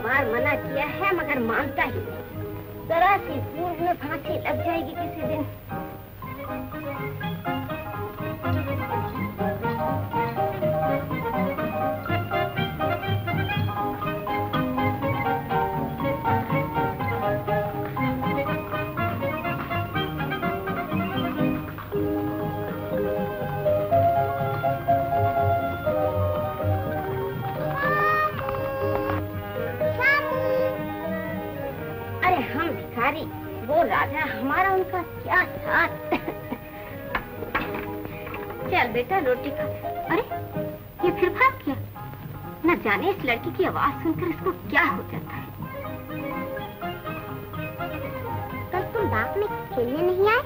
बार मना किया है मगर मानता ही नहीं। जरा सी भूल में फांसी लग जाएगी किसी दिन। वो राजा हमारा उनका क्या साथ। चल बेटा रोटी खा। अरे ये फिर भाग गया। न जाने इस लड़की की आवाज सुनकर इसको क्या हो जाता है। कल तुम बाग में खेलने नहीं आए?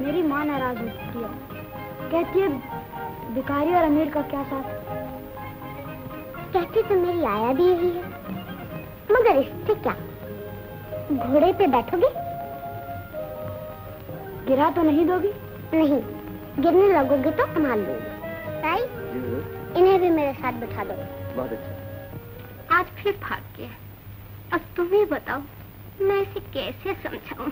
मेरी माँ नाराज होती है, कहती है भिखारी और अमीर का क्या साथ। कहती तो मेरी आया भी यही है, मगर इससे क्या? घोड़े पे बैठोगे? गिरा तो नहीं दोगी? नहीं, गिरने लगोगे तो संभाल लूंगी। ताई, इन्हें भी मेरे साथ बिठा दो। बहुत अच्छा। आज फिर भाग गया। अब तुम ही बताओ मैं इसे कैसे समझाऊं?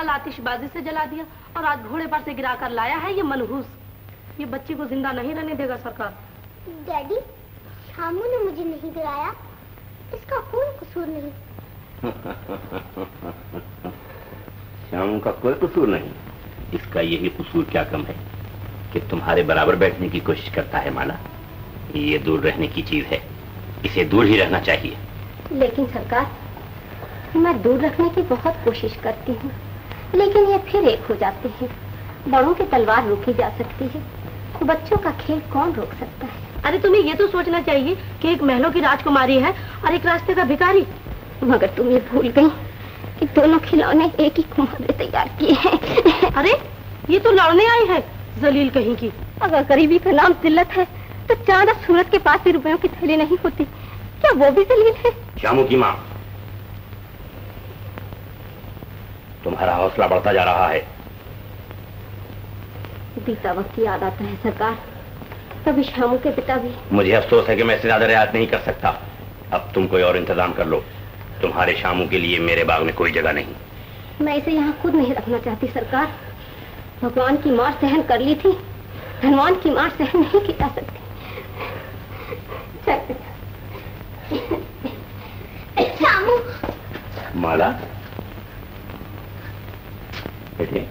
आतिशबाजी से जला दिया और आज घोड़े पर से गिरा कर लाया है ये मनहूस। ये बच्ची को जिंदा नहीं रहने देगा सरकार। डैडी, शामू ने मुझे नहीं गिराया, इसका कोई कसूर नहीं। शामू का कोई कसूर नहीं, इसका यही कसूर क्या कम है। कि तुम्हारे बराबर बैठने की कोशिश करता है माला। ये दूर रहने की चीज है, इसे दूर ही रहना चाहिए। लेकिन सरकार, मैं दूर रखने की बहुत कोशिश करती हूँ, लेकिन ये फिर एक हो जाते हैं। बड़ों की तलवार रोकी जा सकती है, बच्चों का खेल कौन रोक सकता है? अरे तुम्हें ये तो सोचना चाहिए कि एक महलों की राजकुमारी है और एक रास्ते का भिखारी। मगर तुम ये भूल गई कि दोनों खिलौने एक ही कुम्हार ने तैयार किए हैं। अरे ये तो लड़ने आई है, जलील कहीं की। अगर गरीबी का नाम जिल्लत है तो चांद सूरत के पास भी रुपयों की थैली नहीं होती, क्या वो भी जलील है? श्यामू की माँ, तुम्हारा हौसला बढ़ता जा रहा है। बीता वक्त याद आता है सरकार, कभी श्यामू के पिता भी। मुझे अफसोस है कि मैं इससे ज्यादा रियायत नहीं कर सकता। अब तुम कोई और इंतजाम कर लो। तुम्हारे श्यामू के लिए मेरे बाग में कोई जगह नहीं। मैं इसे यहाँ खुद नहीं रखना चाहती सरकार। भगवान की मार सहन कर ली थी, धनवान की मार सहन नहीं की जा सकती। श्यामू। माला बैठिए।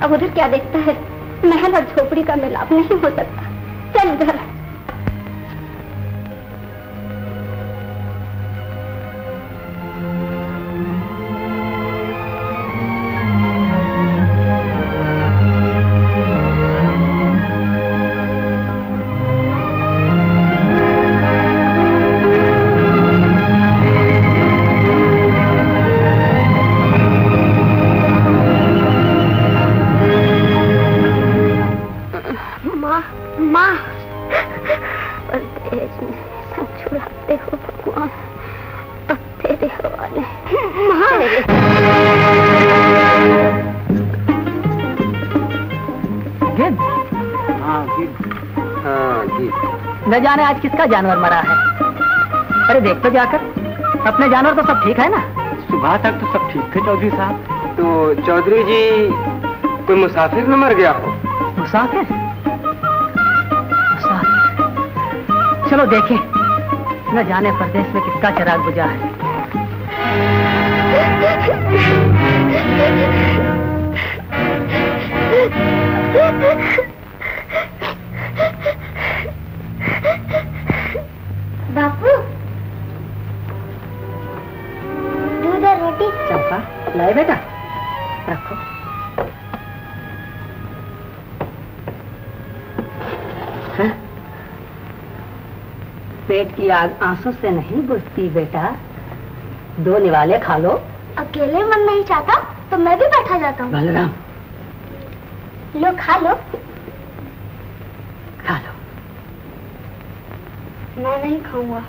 अब उधर क्या देखता है? महल और झोपड़ी का मिलाप नहीं हो सकता। चल उधर। न जाने आज किसका जानवर मरा है। अरे देख तो जाकर, अपने जानवर तो सब ठीक है ना? सुबह तक तो सब ठीक थे चौधरी साहब। तो चौधरी जी, कोई मुसाफिर न मर गया हो? मुसाफिर? चलो देखें, न जाने परदेश में किसका चिराग बुझा है। बापू, दूध और रोटी। चंपा, लाए बेटा, रखो। हाँ? पेट की आग आंसू से नहीं बुझती बेटा, दो निवाले खा लो। अकेले मन नहीं चाहता तो मैं भी बैठा जाता हूँ। बलराम, लो खा लो। खा लो। मैं नहीं खाऊंगा।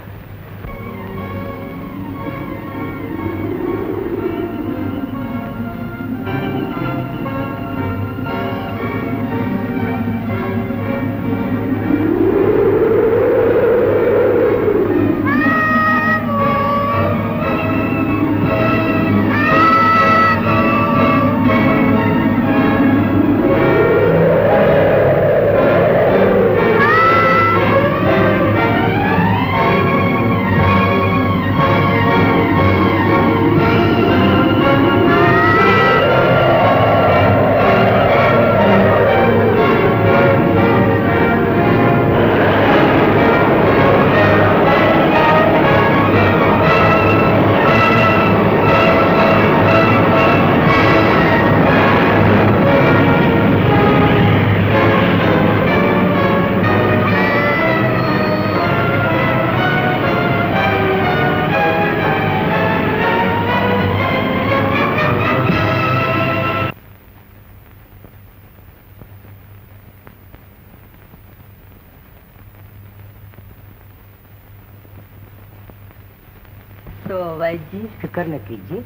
तो वैद्य जी, फिक्र न कीजिए,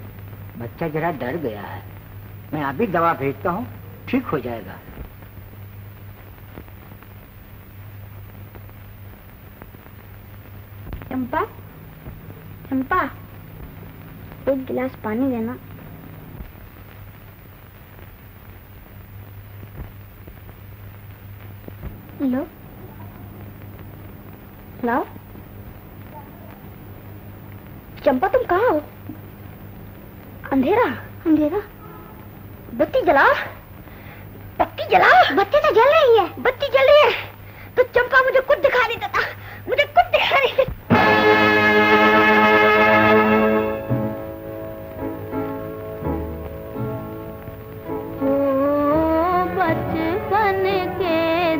बच्चा जरा डर गया है, मैं अभी दवा भेजता हूँ, ठीक हो जाएगा। चंपा, चंपा, एक गिलास पानी देना। लो, लाओ। चंपा तुम कहाँ हो? अंधेरा, अंधेरा। बत्ती जला, बत्ती जला। बत्ती तो जल रही है, बत्ती जल रही है। तो चंपा मुझे कुछ दिखा नहीं देता, मुझे कुछ दिखा नहीं देता। बचपन के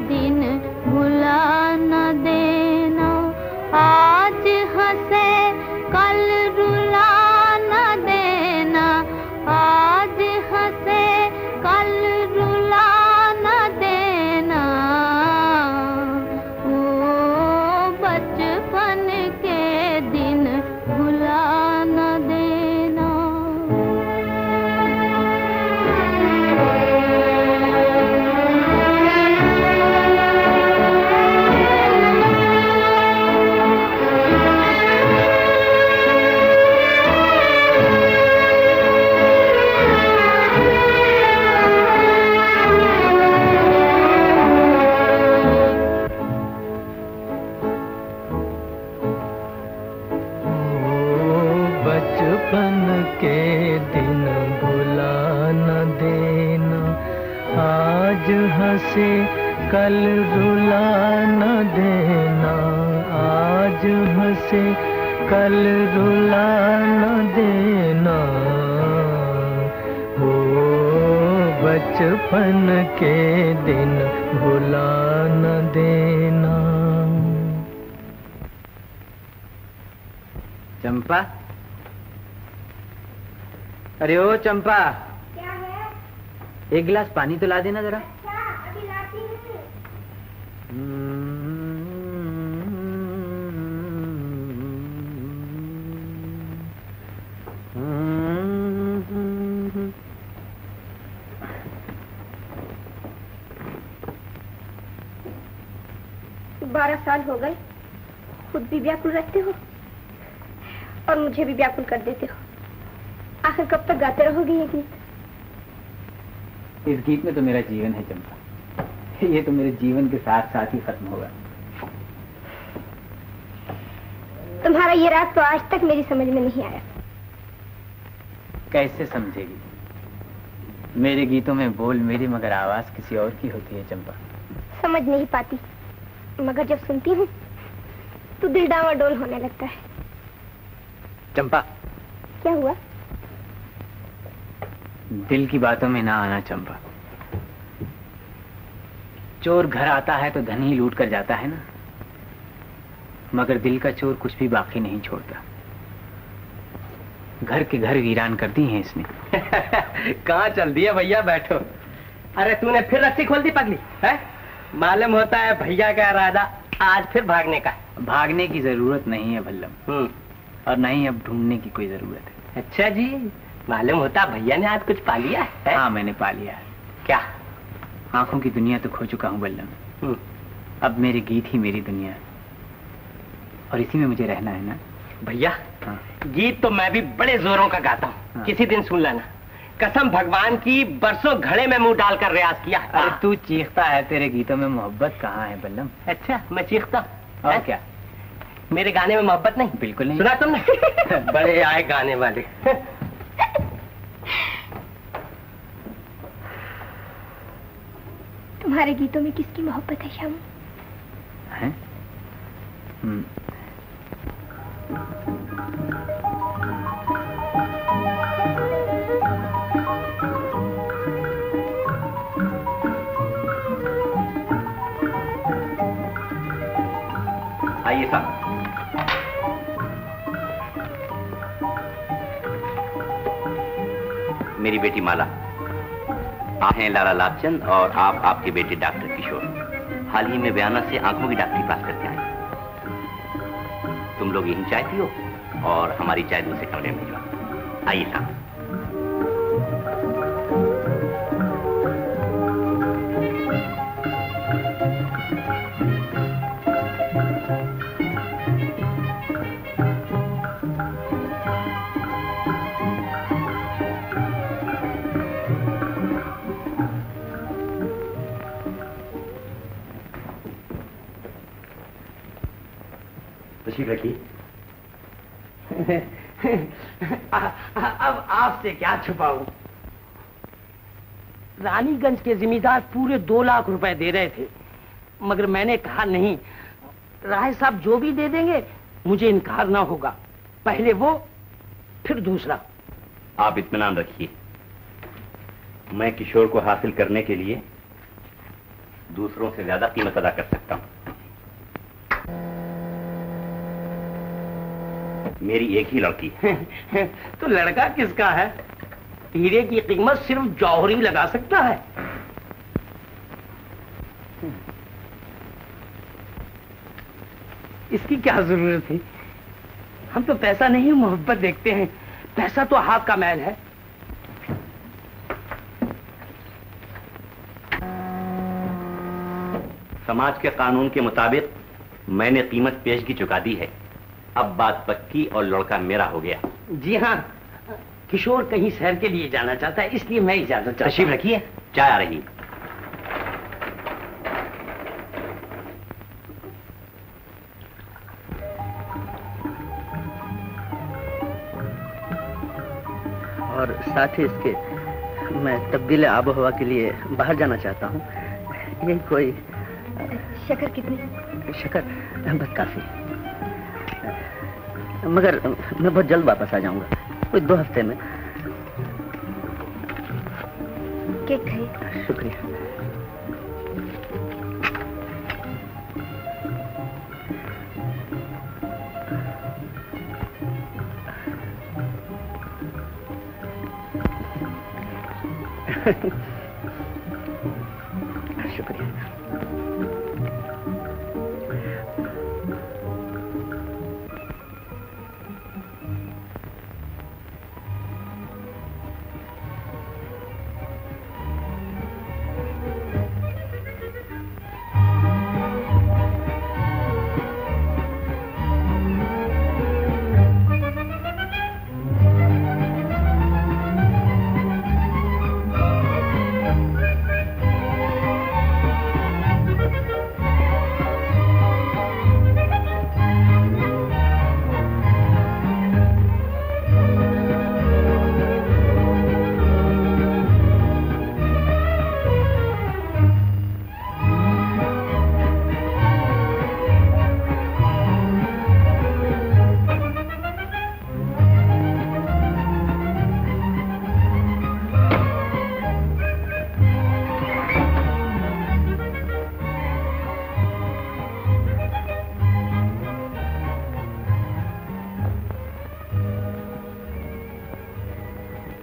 दिन भुला न देना, आज हंसे कल रुला न देना, आज हंसे कल रुला न देना। ओ बचपन के दिन भुला न देना। बचपन के दिन भुला न देना, आज हंसे कल रुला न देना, आज हंसे कल रुला न देना। हो बचपन के दिन भुला न देना। चंपा, अरे ओ चंपा, क्या है? एक गिलास पानी तो ला देना जरा। क्या? अभी लाती हूँ। बारह साल हो गए, खुद भी व्याकुल रहते हो और मुझे भी व्याकुल कर देते हो। आखिर कब तक गाते रहोगे ये गीत? इस गीत में तो मेरा जीवन है चंपा, ये तो मेरे जीवन के साथ साथ ही खत्म होगा। तुम्हारा ये राग तो आज तक मेरी समझ में नहीं आया। कैसे समझेगी? मेरे गीतों में बोल मेरी मगर आवाज किसी और की होती है चंपा। समझ नहीं पाती, मगर जब सुनती हूँ तो दिल डावाडोल होने लगता है। चंपा, क्या हुआ? दिल की बातों में ना आना चंपा। चोर घर आता है तो धन ही लूट कर जाता है ना, मगर दिल का चोर कुछ भी बाकी नहीं छोड़ता। घर के घर वीरान कर दी हैं इसने। कहाँ चल दिया भैया, बैठो। अरे तूने फिर रस्सी खोल दी पगली है? मालूम होता है भैया का इरादा आज फिर भागने का। भागने की जरूरत नहीं है भल्लम, और न ही अब ढूंढने की कोई जरूरत है। अच्छा जी, मालूम होता भैया ने आज कुछ पा लिया है? हाँ, मैंने पा लिया है। क्या? आंखों की दुनिया तो खो चुका हूँ बल्लम। अब मेरे गीत ही मेरी दुनिया है और इसी में मुझे रहना है ना भैया। हाँ। गीत तो मैं भी बड़े जोरों का गाता हूँ। हाँ। किसी दिन सुन लेना। कसम भगवान की, बरसों घड़े में मुंह डालकर रियाज किया। अरे तू चीखता है, तेरे गीतों में मोहब्बत कहाँ है बल्लम? अच्छा, मैं चीखता और है? क्या? मेरे गाने में मोहब्बत नहीं? बिल्कुल नहीं। सुना तुमने? बड़े आए गाने वाले। तुम्हारे गीतों में किसकी मोहब्बत है श्याम? है? आइए साहब। मेरी बेटी माला, आप हैं लाला लालचंद और आप आपके बेटे डॉक्टर किशोर। हाल ही में बयाना से आंखों की डॉक्टरी पास करके आए। तुम लोग यहीं चाय पियो और हमारी चाय दूसरे कमरे में भिजवा। आइए साहब। तशरीफ रखिए। अब आपसे क्या छुपाऊं? रानीगंज के जिम्मेदार पूरे 2 लाख रुपए दे रहे थे, मगर मैंने कहा नहीं, राय साहब जो भी दे देंगे मुझे इनकार ना होगा, पहले वो फिर दूसरा। आप इत्मीनान रखिए, मैं किशोर को हासिल करने के लिए दूसरों से ज्यादा कीमत अदा कर सकता हूं। मेरी एक ही लड़की है। तो लड़का किसका है? हीरे की कीमत सिर्फ जौहरी लगा सकता है। इसकी क्या जरूरत थी? हम तो पैसा नहीं मोहब्बत देखते हैं, पैसा तो हाथ का मैल है। समाज के कानून के मुताबिक मैंने कीमत पेशगी चुका दी है, अब बात पक्की और लड़का मेरा हो गया। जी हाँ, किशोर कहीं शहर के लिए जाना चाहता है, इसलिए मैं इजाजत चाहता हूं। तशरीफ रखिए, चाय आ रही। और साथ ही इसके मैं तब्दील आबो हवा के लिए बाहर जाना चाहता हूँ। यही कोई शक्कर कितनी? शक्कर बस काफी, मगर मैं बहुत जल्द वापस आ जाऊंगा, कोई 2 हफ्ते में। केक खाइए। शुक्रिया। शुक्रिया।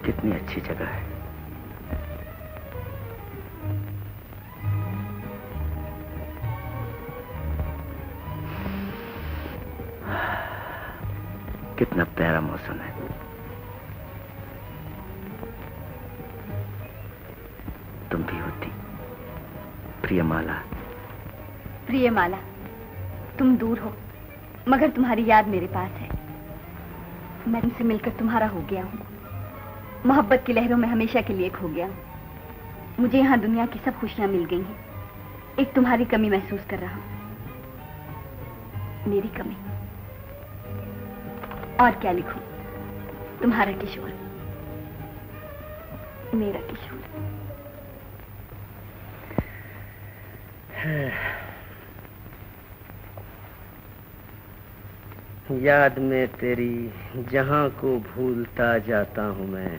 कितनी अच्छी जगह है। कितना प्यारा मौसम है। तुम भी होती प्रियमाला। प्रियमाला, तुम दूर हो मगर तुम्हारी याद मेरे पास है। मैं तुमसे मिलकर तुम्हारा हो गया हूँ, मोहब्बत की लहरों में हमेशा के लिए खो गया हूँ। मुझे यहाँ दुनिया की सब खुशियां मिल गई हैं, एक तुम्हारी कमी महसूस कर रहा हूँ। मेरी कमी? और क्या लिखूं? तुम्हारा किशोर, मेरा किशोर। याद में तेरी जहां को भूलता जाता हूं मैं,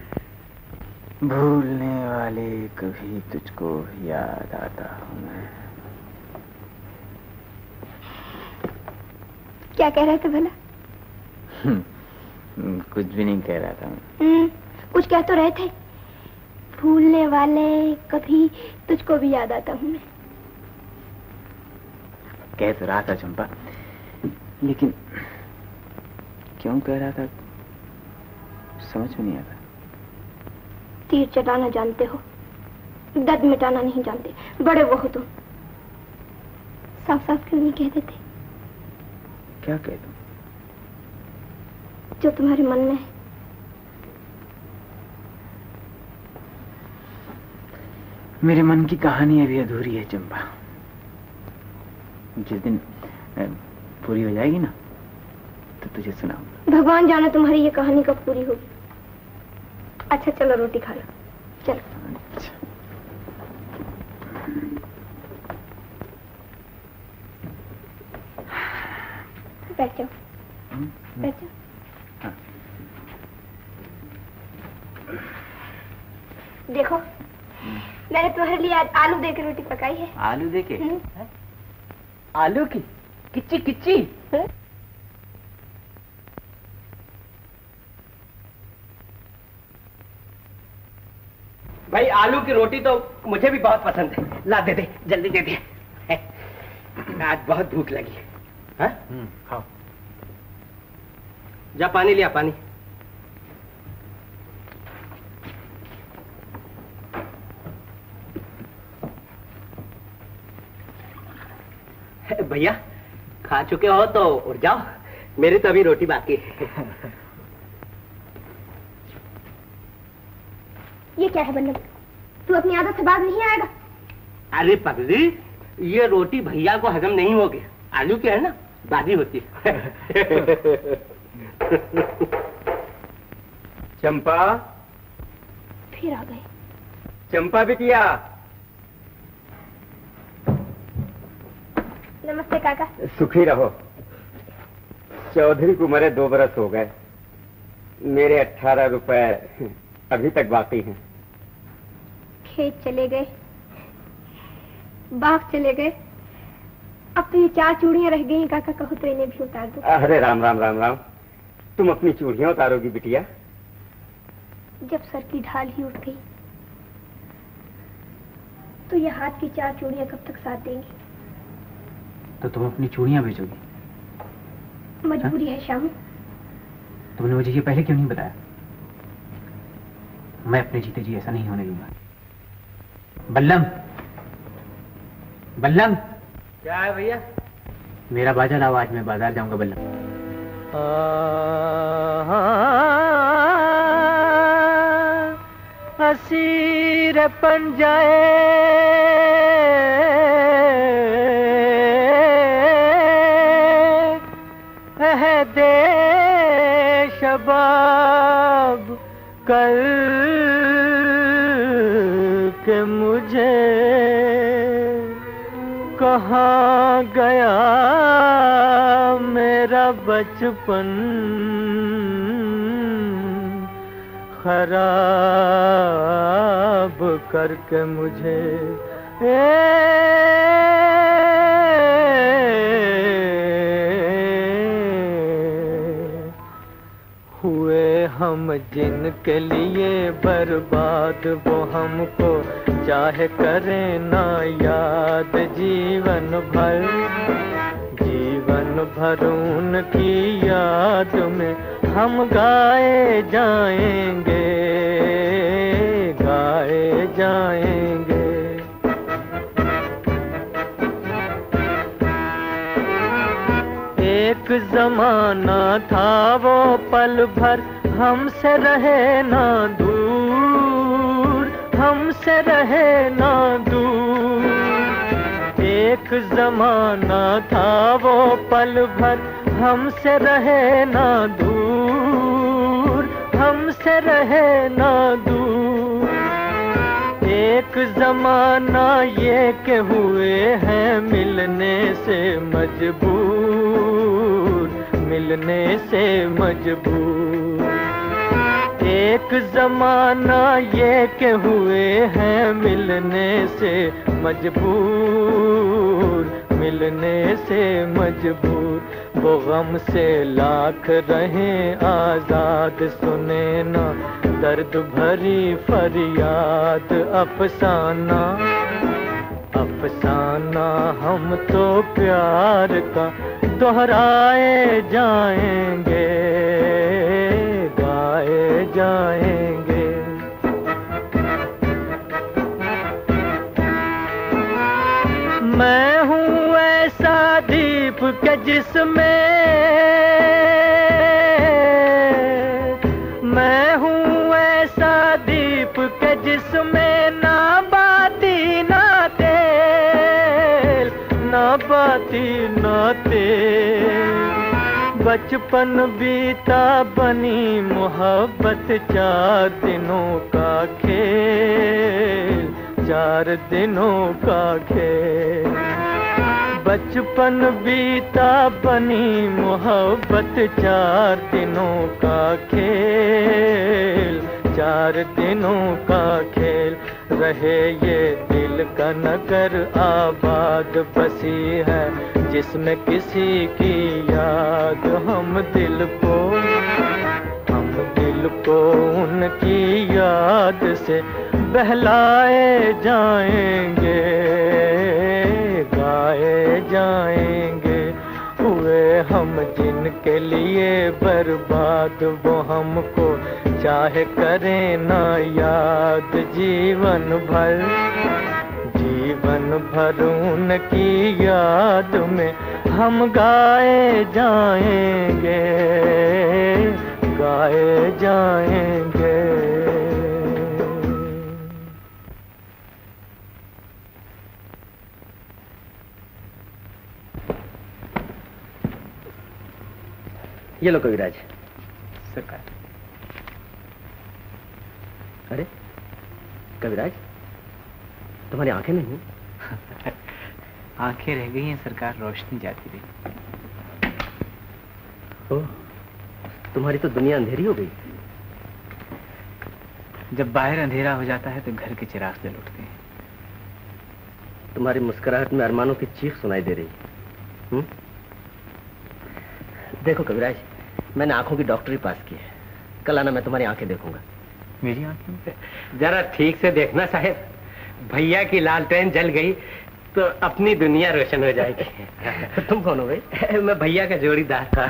भूलने वाले कभी तुझको याद आता हूं मैं। क्या कह रहे थे भला? कुछ भी नहीं कह रहा था मैं। कुछ कह तो रहे थे। भूलने वाले कभी तुझको भी याद आता हूं मैं। कह तो रहा था चंपा, लेकिन क्यों कह रहा था समझ में नहीं आता। तीर चलाना जानते हो, दर्द मिटाना नहीं जानते। बड़े वो हो तुम। साफ साफ क्यों नहीं कह देते? क्या कह दूं? जो तुम्हारे मन में है। मेरे मन की कहानी अभी अधूरी है चंपा। जिस दिन पूरी हो जाएगी ना, तुझे सुनाऊंगा। भगवान जाने तुम्हारी ये कहानी कब पूरी होगी। अच्छा चलो रोटी खा लो, चलो। अच्छा। बैठ जाओ, बैठ जाओ। हाँ। देखो मैंने तुम्हारे लिए आज आलू दे के रोटी पकाई है। आलू दे के? आलू की किच्ची किच्ची? भाई आलू की रोटी तो मुझे भी बहुत पसंद है। ला दे दे, जल्दी दे दे। आज बहुत भूख लगी है। हाँ? खाओ। जा पानी लिया, पानी। भैया खा चुके हो तो उठ जाओ, मेरी तो अभी रोटी बाकी है। ये क्या है बल्लभ, तू अपनी आदत से बाज नहीं आएगा? अरे पगली, ये रोटी भैया को हजम नहीं होगी। आलू की है ना, बादी होती है। चंपा, फिर आ गए। चंपा बिटिया। नमस्ते काका। सुखी रहो। चौधरी को मरे 2 बरस हो गए, मेरे 18 रुपए अभी तक बाकी हैं। खेत चले गए, बाग चले गए, अब तो ये 4 चूड़ियां रह गई काका, कहो तो इन्हें भी उतार दो। अरे राम राम राम राम, तुम अपनी चूड़ियां उतारोगी बिटिया? जब सर की ढाल ही उठ गई तो ये हाथ की 4 चूड़ियां कब तक साथ देंगी? तो तुम अपनी चूड़ियां भेजोगी? मजबूरी है श्यामू। तुमने मुझे ये पहले क्यों नहीं बताया? मैं अपने जीते जी ऐसा नहीं होने दूंगा। बल्लम, बल्लम। क्या है भैया? मेरा बाजा लाओ, आज मैं बाजार जाऊंगा बल्लम। असीर पंजाए दे शबाब कल के मुझे कहाँ गया मेरा बचपन, खराब करके मुझे। हुए हम जिनके लिए बर्बाद, वो हमको चाहे करें ना याद। जीवन भर उनकी याद में हम गाए जाएंगे, गाए जाएंगे। एक जमाना था वो पल भर हमसे रहे ना दूर, हमसे रहे ना दूर। एक जमाना था वो पल भर हमसे रहे ना दूर, हमसे रहे ना दूर। एक जमाना ये के हुए हैं मिलने से मजबूर, मिलने से मजबूर। एक जमाना ये के हुए हैं मिलने से मजबूर, मिलने से मजबूर। वो गम से लाख रहें आजाद, सुने ना दर्द भरी फरियाद। अफसाना अफसाना हम तो प्यार का दोहराए जाएंगे, गाए जाएंगे। मैं हूँ ऐसा दीप के जिसमें, मैं हूँ ऐसा दीप के जिसमें ना बाती ना तेल, ना बाती ना तेल। बचपन बीता बनी मोहब्बत 4 दिनों का खेल, 4 दिनों का खेल। बचपन बीता बनी मोहब्बत 4 दिनों का खेल, 4 दिनों का खेल। रहे ये दिल का नगर आबाद बसी है जिसमें किसी की याद। हम दिल को उनकी याद से बहलाए जाएंगे, गाए जाएंगे। हुए हम जिनके लिए बर्बाद, वो हमको चाहे करें ना याद। जीवन भर उनकी याद में हम गाए जाएंगे, गाए जाएंगे। ये लो कविराज। सरकार। अरे कविराज, तुम्हारी आंखें नहीं हैं? आंखें रह गई हैं सरकार, रोशनी जाती रही। ओह, तुम्हारी तो दुनिया अंधेरी हो गई। जब बाहर अंधेरा हो जाता है तो घर के चिराग जल उठते हैं। तुम्हारी मुस्कुराहट में अरमानों की चीख सुनाई दे रही। देखो कविराज, मैंने आंखों की डॉक्टरी पास की है। कल आना, मैं तुम्हारी आंखें देखूंगा। मेरी आंखें? जरा ठीक से देखना साहब, भैया की लालटेन जल गई तो अपनी दुनिया रोशन हो जाएगी। तुम कौन हो भाई? मैं भैया का जोड़ीदार था।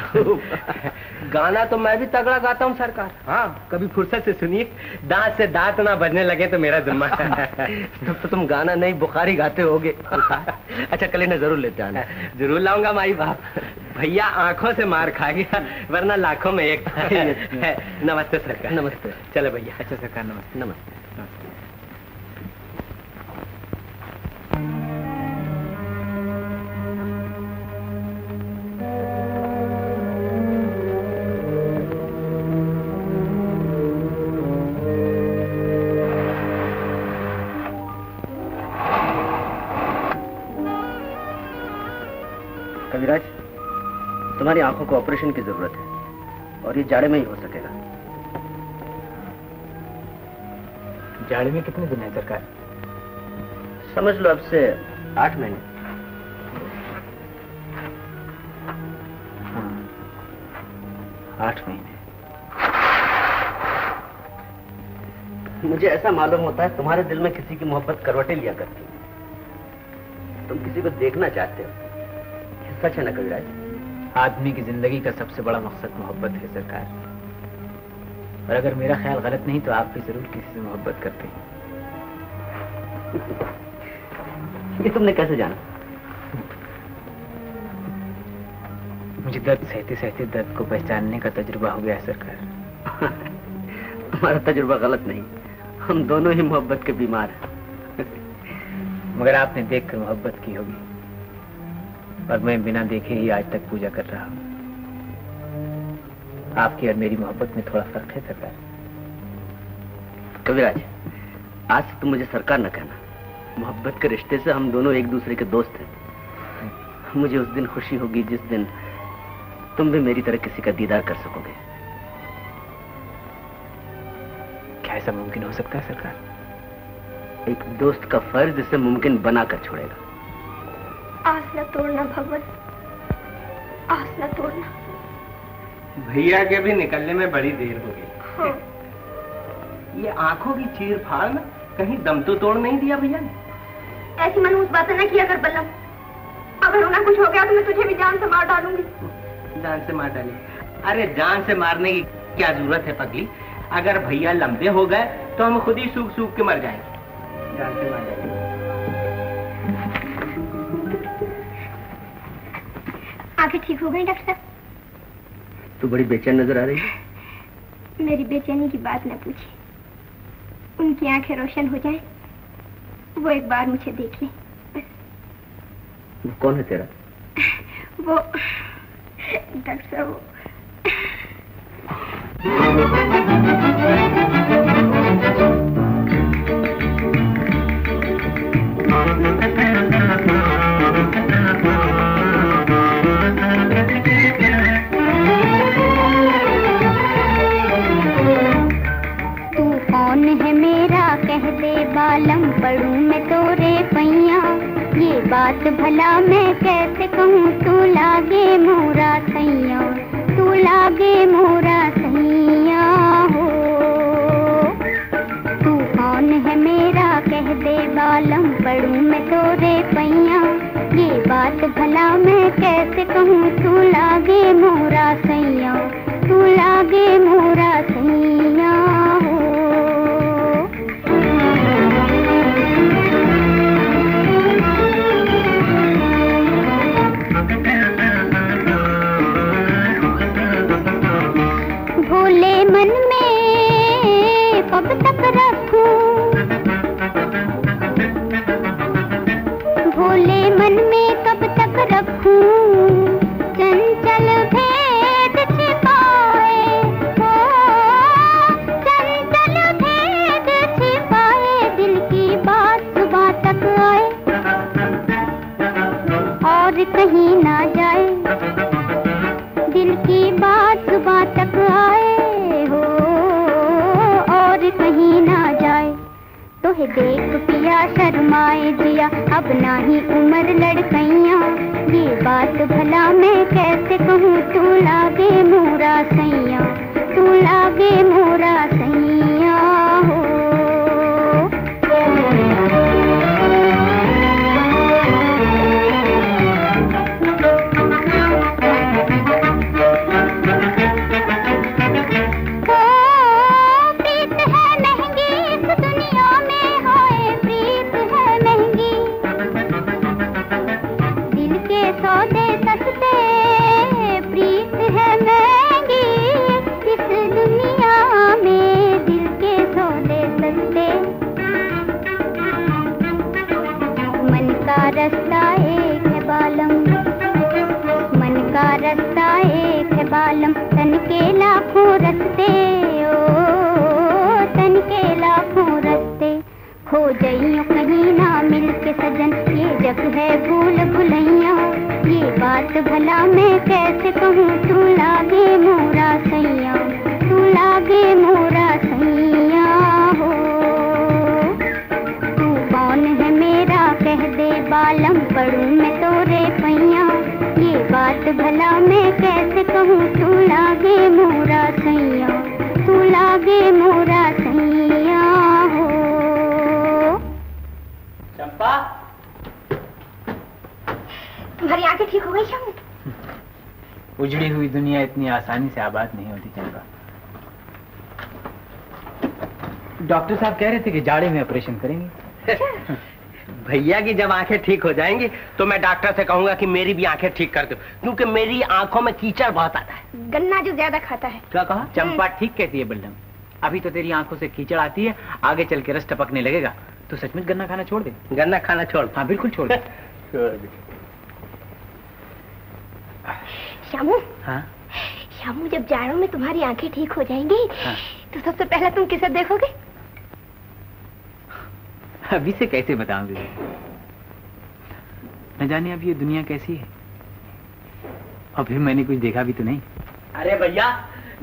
गाना तो मैं भी तगड़ा गाता हूँ सरकार। हाँ, कभी फुर्सत से सुनिए, दांत से दांत ना बजने लगे तो मेरा जुम्मा। तो तुम गाना नहीं बुखारी गाते होगे। अच्छा, कल इन्हें जरूर लेते आना। जरूर लाऊंगा माई बाप। भैया आंखों से मार खा गया, वरना लाखों में एक। नमस्ते सरकार। नमस्ते। चलो भैया। अच्छा सरकार, नमस्ते। नमस्ते। कविराज, तुम्हारी आंखों को ऑपरेशन की जरूरत है और ये जाड़े में ही हो सकेगा। जाड़े में कितने दिन है सरकार? समझ लो अब से 8 महीने। हाँ, 8 महीने। मुझे ऐसा मालूम होता है तुम्हारे दिल में किसी की मोहब्बत करवटें लिया करती है। तुम किसी को देखना चाहते हो, सच है ना कविराज? आदमी की जिंदगी का सबसे बड़ा मकसद मोहब्बत है सरकार। और अगर मेरा ख्याल गलत नहीं तो आप भी जरूर किसी से मोहब्बत करते हैं। ये तुमने कैसे जाना? मुझे दर्द सहते सहते दर्द को पहचानने का तजुर्बा हो गया है सरकार। हमारा तजुर्बा गलत नहीं, हम दोनों ही मोहब्बत के बीमार हैं। मगर आपने देखकर मोहब्बत की होगी और मैं बिना देखे ही आज तक पूजा कर रहा हूँ। आपकी और मेरी मोहब्बत में थोड़ा फर्क है सरकार। कविराज, आज से तुम मुझे सरकार न कहना। मोहब्बत के रिश्ते से हम दोनों एक दूसरे के दोस्त हैं। मुझे उस दिन खुशी होगी जिस दिन तुम भी मेरी तरह किसी का दीदार कर सकोगे। क्या ऐसा मुमकिन हो सकता है सरकार? एक दोस्त का फर्ज इसे मुमकिन बनाकर छोड़ेगा। आस न तोड़ना भगवान, आस न तोड़ना। भैया के भी निकलने में बड़ी देर हो गई। हाँ। ये आंखों की चीर फाड़ में कहीं दम तो तोड़ नहीं दिया भैया ने? ऐसी मनहूस बातें न किया कर बल्लम। अगर उन्हें कुछ हो गया तो मैं तुझे भी जान से मार डालूंगी। जान से मार डाली? अरे जान से मारने की क्या जरूरत है पगली? अगर भैया लंबे हो गए तो हम खुद ही सूख सूख के मर जाएंगे। जान से मार डाली। आंखें ठीक हो गई डॉक्टर साहब? तू बड़ी बेचैन नजर आ रही है। मेरी बेचैनी की बात न पूछिए। उनकी आंखें रोशन हो जाए, वो एक बार मुझे देख ले बस। वो कौन है तेरा? वो डॉक्टर साहब, बालम पढ़ूं मैं तोरे पैया, ये बात भला मैं कैसे कहूँ, तू लागे मोरा सैया, तू लागे मोरा सैया हो। तू कौन है मेरा कह दे बालम पढ़ूं मैं तोरे पैया, ये बात भला मैं कैसे कहूँ, तू लागे मोरा सैया, तू लागे मोरा सैया हो। भोले मन में कब तक रखूं, भोले मन में कब तक रखूं, चंचल भेद छिपाए हो, चंचल भेद छिपाए, दिल की बात सुबह तक आए और कहीं ना जाए, दिल की बात सुबह तक आए हो और कहीं ना जाए। तो है देख पिया शर्माए जिया, अब ना ही उम्र लड़कैया, ये बात भला मैं कैसे कहूँ, तू लागे मोरा सैया, तू लागे मोरा सैया हो। रास्ता एक है बालम, मन का रास्ता एक है बालम, तन के लाखों रास्ते ओ, तन के लाखों रास्ते, खो जाइयो कहीं ना मिल के सजन, ये जग है भूल भुलैया, ये बात भला मैं कैसे कहूँ, तू लागे मोरा सैया, तू लागे मोरा सैया हो। तू कौन है मेरा कह दे बालम पढ़ूं मैं तोरे पैया, ये बात भला मैं कैसे कहूँ, तू लागे मोरा सैया, तू लागे मोरा सैया हो। चंपा, तुम्हारी आंखें ठीक हो गई श्याम? उजड़ी हुई दुनिया इतनी आसानी से आबाद नहीं होती चंपा। डॉक्टर साहब कह रहे थे कि जाड़े में ऑपरेशन करेंगे। भैया की जब आंखें ठीक हो जाएंगी तो मैं डॉक्टर से कहूंगा कि मेरी भी आंखें ठीक कर दो, क्योंकि मेरी आंखों में कीचड़ बहुत आता है। गन्ना जो ज्यादा खाता है। क्या कहा? चंपा ठीक कहती है बल्लम, अभी तो तेरी आंखों से कीचड़ आती है, आगे चल के रस टपकने लगेगा, तो सचमुच गन्ना खाना छोड़ दे। गन्ना खाना छोड़? हाँ बिल्कुल छोड़ दे। श्यामू, हाँ श्यामू, जब जाड़ों में तुम्हारी आंखें ठीक हो जाएंगी, हाँ, तो सबसे पहले तुम किसे देखोगे? अभी से कैसे बताऊंगी, न जाने अब ये दुनिया कैसी है, और फिर मैंने कुछ देखा भी तो नहीं। अरे भैया,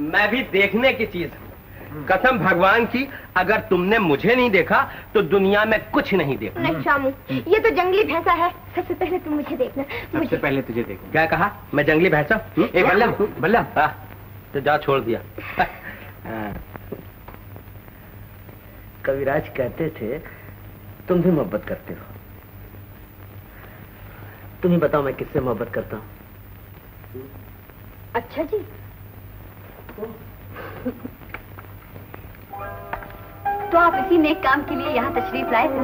मैं भी देखने की चीज हूँ, कसम भगवान की, अगर तुमने मुझे नहीं देखा तो दुनिया में कुछ नहीं देखा। नहीं श्यामू, ये तो जंगली भैंसा है, सबसे पहले तुम मुझे देखना। सबसे पहले तुझे देखूं। क्या कहा? मैं जंगली भैंसा? बल्लम, बल्लम, तो जा, छोड़ दिया। कविराज कहते थे तुम भी मोहब्बत करते हो, तुम ही बताओ मैं किससे मोहब्बत करता हूँ। अच्छा जी, तो आप इसी नेक काम के लिए यहाँ तशरीफ लाए थे?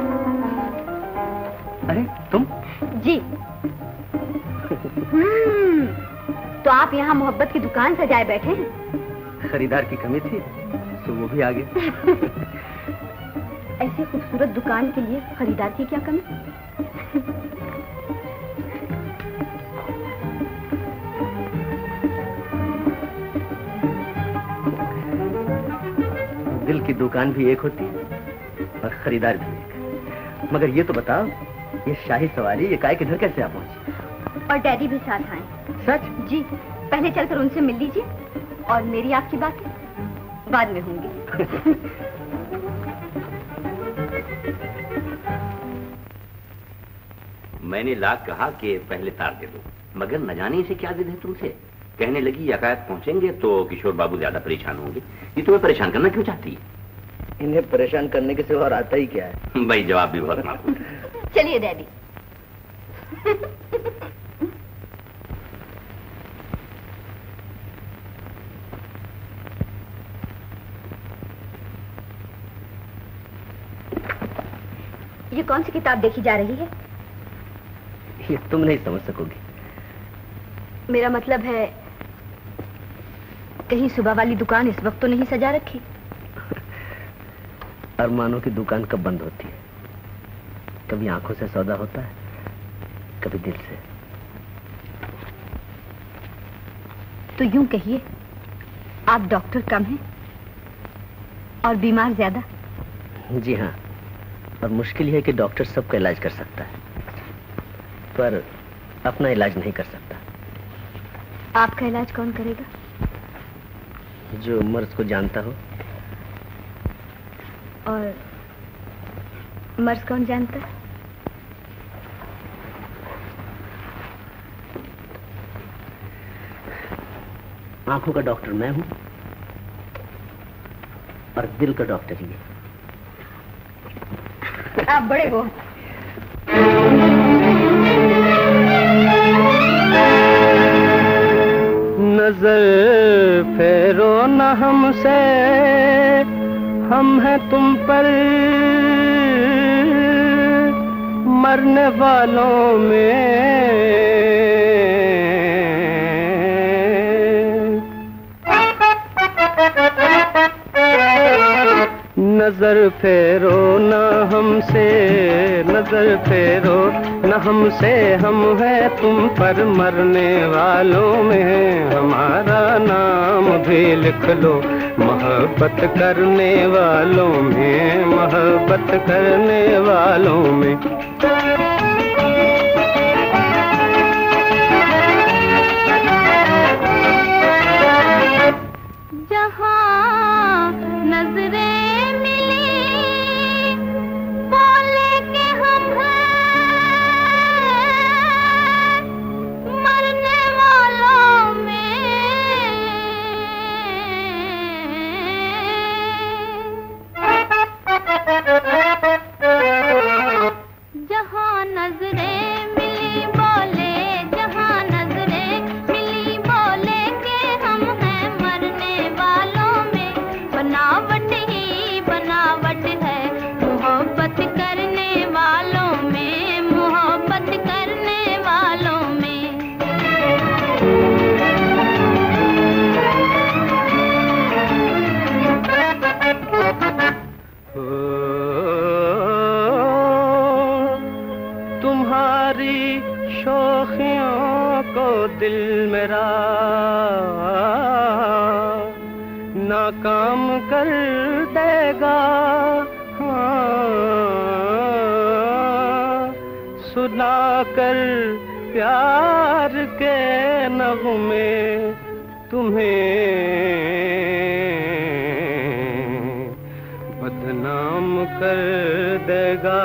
अरे तुम? जी। तो आप यहाँ मोहब्बत की दुकान सजाए बैठे हैं? खरीदार की कमी थी तो वो भी आ गए। ऐसी खूबसूरत दुकान के लिए खरीदार की क्या कमी? की दुकान भी एक होती है और खरीदार भी एक। मगर ये तो बताओ, ये शाही सवारी ये काय किधर कैसे आ पहुंची? और डैडी भी साथ आए। सच? जी, पहले चलकर उनसे मिल लीजिए और मेरी आपकी बातें बाद में होंगी। मैंने लाख कहा कि पहले तार दे दो, मगर न जाने इसे क्या जिद है तुमसे। कहने लगी यकायत पहुंचेंगे तो किशोर बाबू ज्यादा परेशान होंगे। ये तुम्हें परेशान करना क्यों चाहती है? इन्हें परेशान करने के सिवा और आता ही क्या है? भाई जवाब भी बहुत माकूल। चलिए डैडी। ये कौन सी किताब देखी जा रही है? ये तुम नहीं समझ सकोगी। मेरा मतलब है, कहीं सुबह वाली दुकान इस वक्त तो नहीं सजा रखी? अरमानों की दुकान कब बंद होती है? कभी आंखों से सौदा होता है, कभी दिल से। तो यूं कहिए, आप डॉक्टर कम हैं और बीमार ज्यादा? जी हाँ, और मुश्किल है कि डॉक्टर सबका इलाज कर सकता है, पर अपना इलाज नहीं कर सकता। आपका इलाज कौन करेगा? जो मर्ज को जानता हो। और मर्ज कौन जानता है? आंखों का डॉक्टर मैं हूं और दिल का डॉक्टर ही है। आप बड़े हो। नजर फेरो न हमसे, हम हैं तुम पर मरने वालों में। नजर फेरो न हमसे, नजर फेरो न हमसे, हम हैं तुम पर मरने वालों में। हमारा नाम भी लिख लो मोहब्बत करने वालों में, मोहब्बत करने वालों में। जहाँ नजरें दिल मेरा नाकाम कर देगा। हाँ, सुना कर प्यार के नगमे तुम्हें बदनाम कर देगा।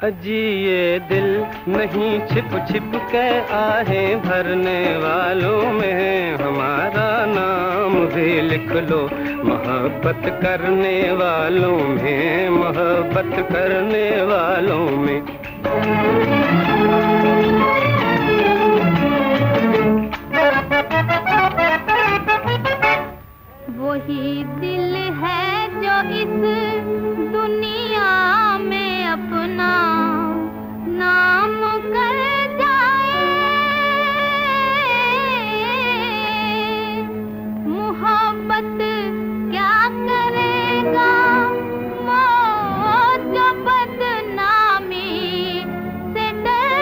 अजी ये दिल नहीं छिप छिप के आहें भरने वालों में। हमारा नाम भी लिख लो मोहब्बत करने वालों में, मोहब्बत करने वालों में। वही दिल है जो इस दुनिया में अपना नाम कर जाए। मोहब्बत क्या करेगा वो जो बदनामी से डर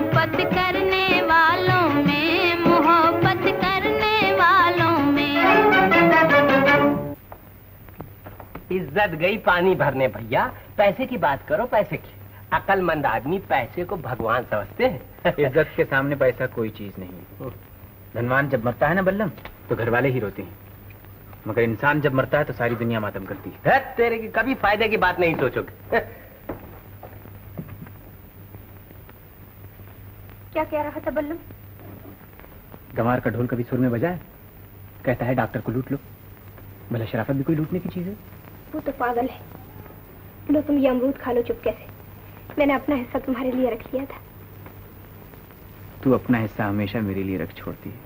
मोहब्बत करने वालों में, मोहब्बत करने वालों में। इज्जत गई पानी भरने भैया, पैसे की बात करो पैसे की। अक्लमंद आदमी पैसे को भगवान समझते हैं। इज्जत के सामने पैसा कोई चीज नहीं। धनवान जब मरता है ना बल्लम, तो घर वाले ही रोते हैं, मगर इंसान जब मरता है तो सारी दुनिया मातम करती है। तेरे की कभी फायदे की बात नहीं सोचोगे। क्या कह रहा था बल्लम? गंवार का ढोल कभी सुर में बजा है? कहता है डॉक्टर को लूट लो। भला शराफत भी कोई लूटने की चीज है? वो तो पागल है। लो तुम ये अमरूद खा लो चुपके से, मैंने अपना हिस्सा तुम्हारे लिए रख लिया था। तू अपना हिस्सा हमेशा मेरे लिए रख छोड़ती है,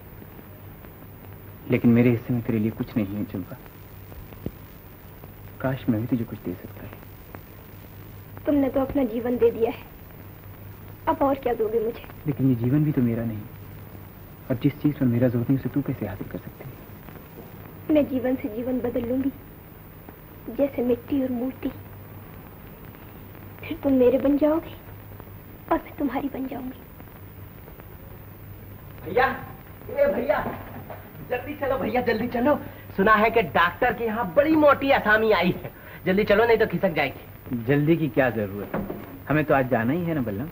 लेकिन मेरे हिस्से में तेरे लिए कुछ नहीं है चंपा। काश मैं भी तुझे कुछ दे सकता है। तुमने तो अपना जीवन दे दिया है, अब और क्या दोगे मुझे? लेकिन ये जीवन भी तो मेरा नहीं, और जिस चीज पर मेरा जोर नहीं उसे तू कैसे हासिल कर सकती है? मैं जीवन से जीवन बदल लूंगी, जैसे मिट्टी और मूर्ति। फिर तुम मेरे बन जाओगे और मैं तुम्हारी बन जाऊंगी। भैया, ए भैया, जल्दी चलो भैया, जल्दी चलो। सुना है कि डॉक्टर के यहाँ बड़ी मोटी असामी आई है, जल्दी चलो नहीं तो खिसक जाएगी। जल्दी की क्या जरूरत है, हमें तो आज जाना ही है ना बल्लम।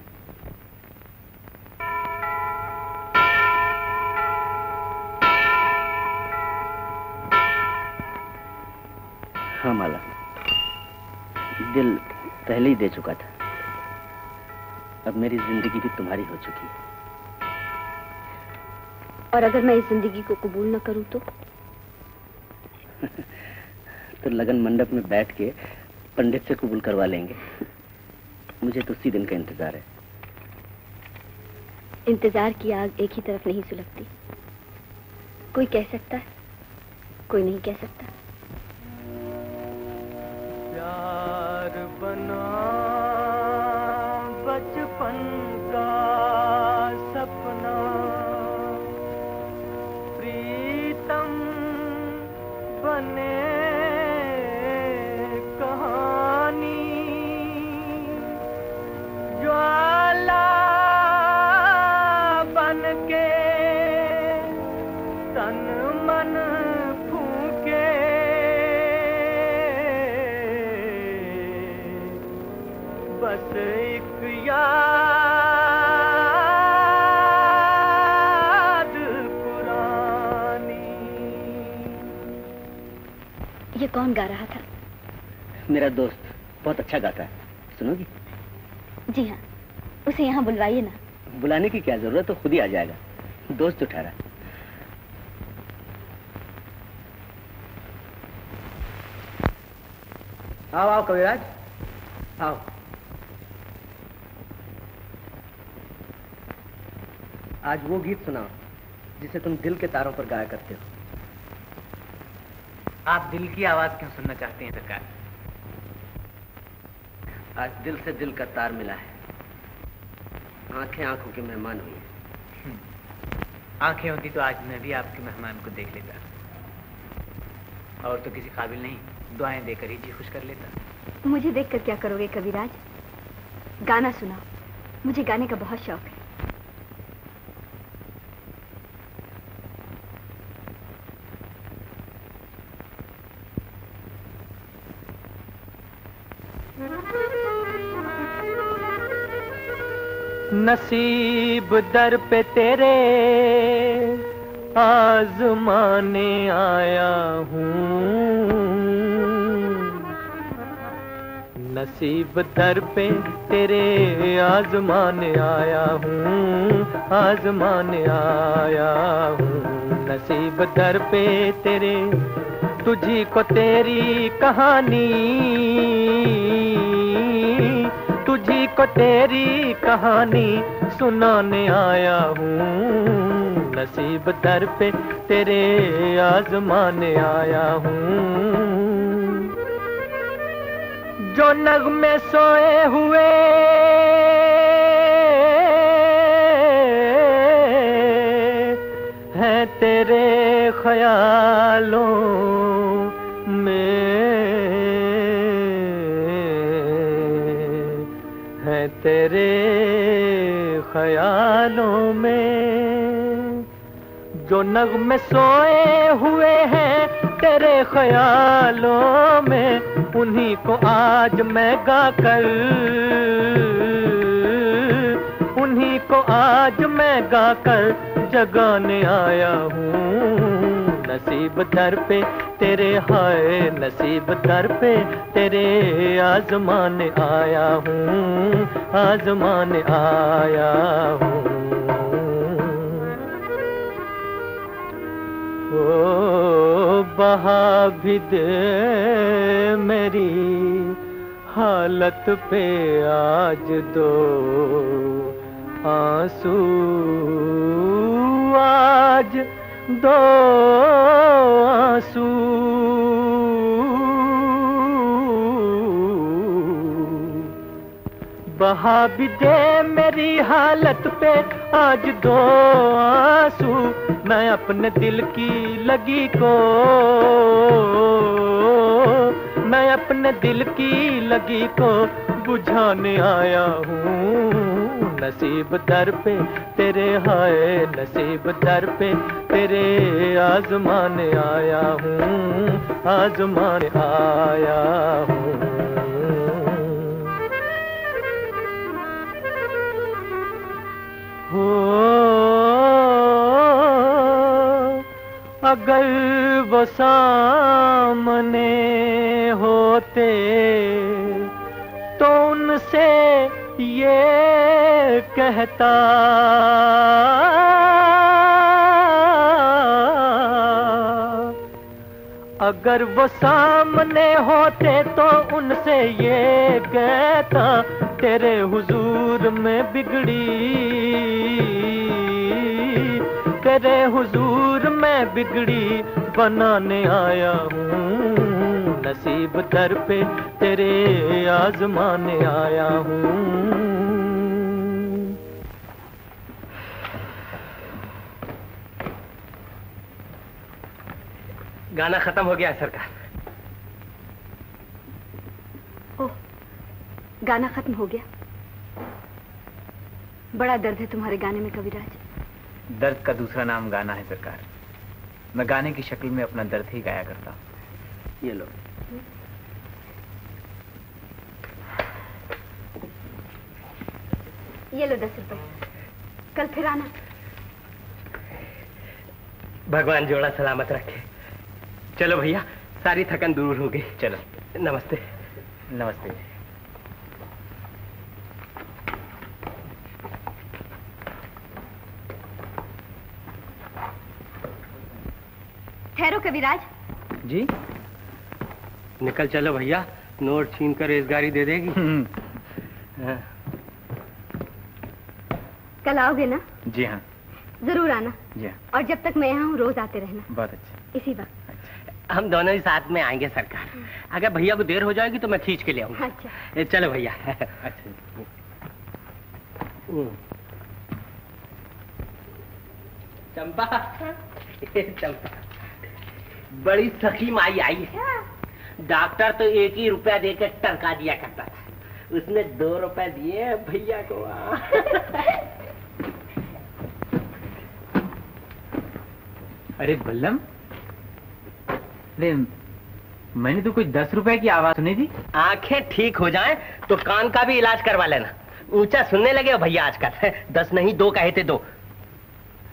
हाँ माला, दिल पहले ही दे चुका था, अब मेरी जिंदगी भी तुम्हारी हो चुकी है। और अगर मैं इस जिंदगी को कबूल न करूं तो? तो लगन मंडप में बैठ के पंडित से कबूल करवा लेंगे। मुझे तो उसी दिन का इंतजार है। इंतजार की आग एक ही तरफ नहीं सुलगती, कोई कह सकता है, कोई नहीं कह सकता। प्यार बना बचपन का सपना, प्रीतम बने कहानी, ज्वाला बन के तन मन फूके, बस एक याद पुरानी। ये कौन गा रहा था? मेरा दोस्त, बहुत अच्छा गाता है, सुनोगी? जी हाँ, उसे यहाँ बुलवाइए ना। बुलाने की क्या जरूरत, तो खुद ही आ जाएगा, दोस्त तो ठहरा। आओ आओ कविराज, आओ। आज वो गीत सुनाओ जिसे तुम दिल के तारों पर गाया करते हो। आप दिल की आवाज क्यों सुनना चाहते हैं सरकार? आज दिल से दिल का तार मिला है, आंखें आंखों के मेहमान हुई है। आंखें होती तो आज मैं भी आपके मेहमान को देख लेता, और तो किसी काबिल नहीं, दुआएं देकर ही जी खुश कर लेता। मुझे देखकर क्या करोगे कविराज? गाना सुनाओ, मुझे गाने का बहुत शौक है। नसीब दर पे तेरे आजमाने आया हूँ, नसीब दर पे तेरे आजमाने आया हूँ, आजमाने आया हूँ। नसीब दर पे तेरे, तुझी को तेरी कहानी, तुझी को तेरी कहानी सुनाने आया हूँ। नसीब दर पे तेरे आजमाने आया हूँ। जो नगमे सोए हुए हैं तेरे ख्यालों में, है तेरे ख्यालों में, जो नग़्मे सोए हुए हैं तेरे ख्यालों में, उन्हीं को आज मैं गाकर, उन्हीं को आज मैं गाकर जगाने आया हूँ। नसीब दर पे तेरे, हाय नसीब दर पे तेरे आजमाने आया हूँ, आजमाने आया हूँ। ओ बहा भी दे मेरी हालत पे आज दो आंसू, आज दो आंसू। बहा भी दे मेरी हालत पे आज दो आंसू, मैं अपने दिल की लगी को, मैं अपने दिल की लगी को बुझाने आया हूँ। नसीब दर पे तेरे, हाय नसीब दर पे तेरे आजमाने आया हूँ, आजमाने आया हूँ। हो अगर वो सामने होते तो उनसे ये कहता, अगर वो सामने होते तो उनसे ये कहता, तेरे हुजूर में बिगड़ी, तेरे हुजूर में बिगड़ी बनाने आया हूँ। नसीब दर पे तेरे आजमाने आया हूँ। गाना खत्म हो गया है सरकार। ओह, गाना खत्म हो गया। बड़ा दर्द है तुम्हारे गाने में कविराज। दर्द का दूसरा नाम गाना है सरकार। मैं गाने की शक्ल में अपना दर्द ही गाया करता हूँ। ये लो। ये लो 10 रुपए, कल फिर आना। भगवान जोड़ा सलामत रखे। चलो भैया, सारी थकन दूर हो गई। चलो, नमस्ते। नमस्ते। ठहरो कविराज। जी? निकल चलो भैया, नोट छीन कर रेजगारी दे देगी। हाँ। कल आओगे ना? जी हाँ। जरूर आना। जी हाँ। और जब तक मैं यहाँ हूँ रोज आते रहना। बहुत अच्छा। इसी वक्त। हम दोनों ही साथ में आएंगे सरकार। अगर भैया को देर हो जाएगी तो मैं खींच के ले आऊंगा। अच्छा। चलो भैया। अच्छा। चंपा, चंपा, बड़ी सखी माई आई है। डॉक्टर तो 1 ही रुपया देकर टरका दिया करता था, उसने 2 रुपए दिए भैया को। अरे बल्लम, मैंने तो कुछ 10 रुपए की आवाज सुनी थी। आंखें ठीक हो जाएं तो कान का भी इलाज करवा लेना। ऊंचा सुनने लगे हो भैया आजकल। 10 नहीं 2 कहे थे 2।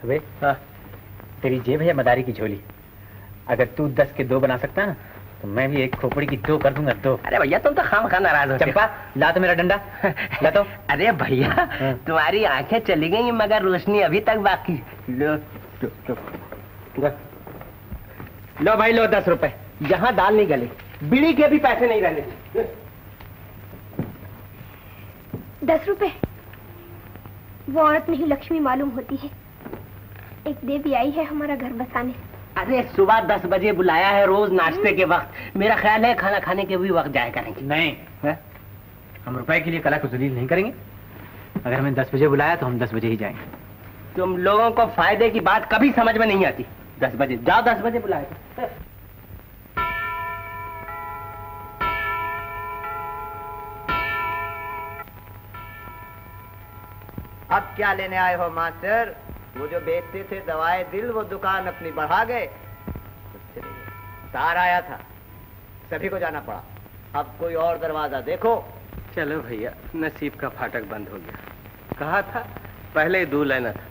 अबे हाँ, तेरी जेब है मदारी की झोली। अगर तू 10 के 2 बना सकता ना तो मैं भी एक खोपड़ी की 2 कर दूंगा 2। अरे भैया तुम तो खामखा नाराज हो। चंपा, ला तो मेरा डंडा, ला तो। अरे भैया तुम्हारी आंखें चली गई मगर रोशनी अभी तक बाकी। लो लो भाई, लो 10 रुपए। यहाँ दाल नहीं गली, बीड़ी के भी पैसे नहीं रहने। 10 रुपए? वो औरत नहीं लक्ष्मी मालूम होती है। एक देवी आई है हमारा घर बसाने। अरे सुबह 10 बजे बुलाया है, रोज नाश्ते के वक्त। मेरा ख्याल है खाना खाने के भी वक्त जाया करेंगे। नहीं है? हम रुपए के लिए कला को जलील नहीं करेंगे। अगर हमें 10 बजे बुलाया तो हम 10 बजे ही जाएंगे। तुम लोगों को फायदे की बात कभी समझ में नहीं आती। 10 बजे जाओ, 10 बजे बुलाए। अब क्या लेने आए हो मास्टर? वो जो बेचते थे दवाएं दिल, वो दुकान अपनी बढ़ा गए। तार आया था, सभी को जाना पड़ा। अब कोई और दरवाजा देखो। चलो भैया, नसीब का फाटक बंद हो गया। कहा था पहले ही दूर लेना था।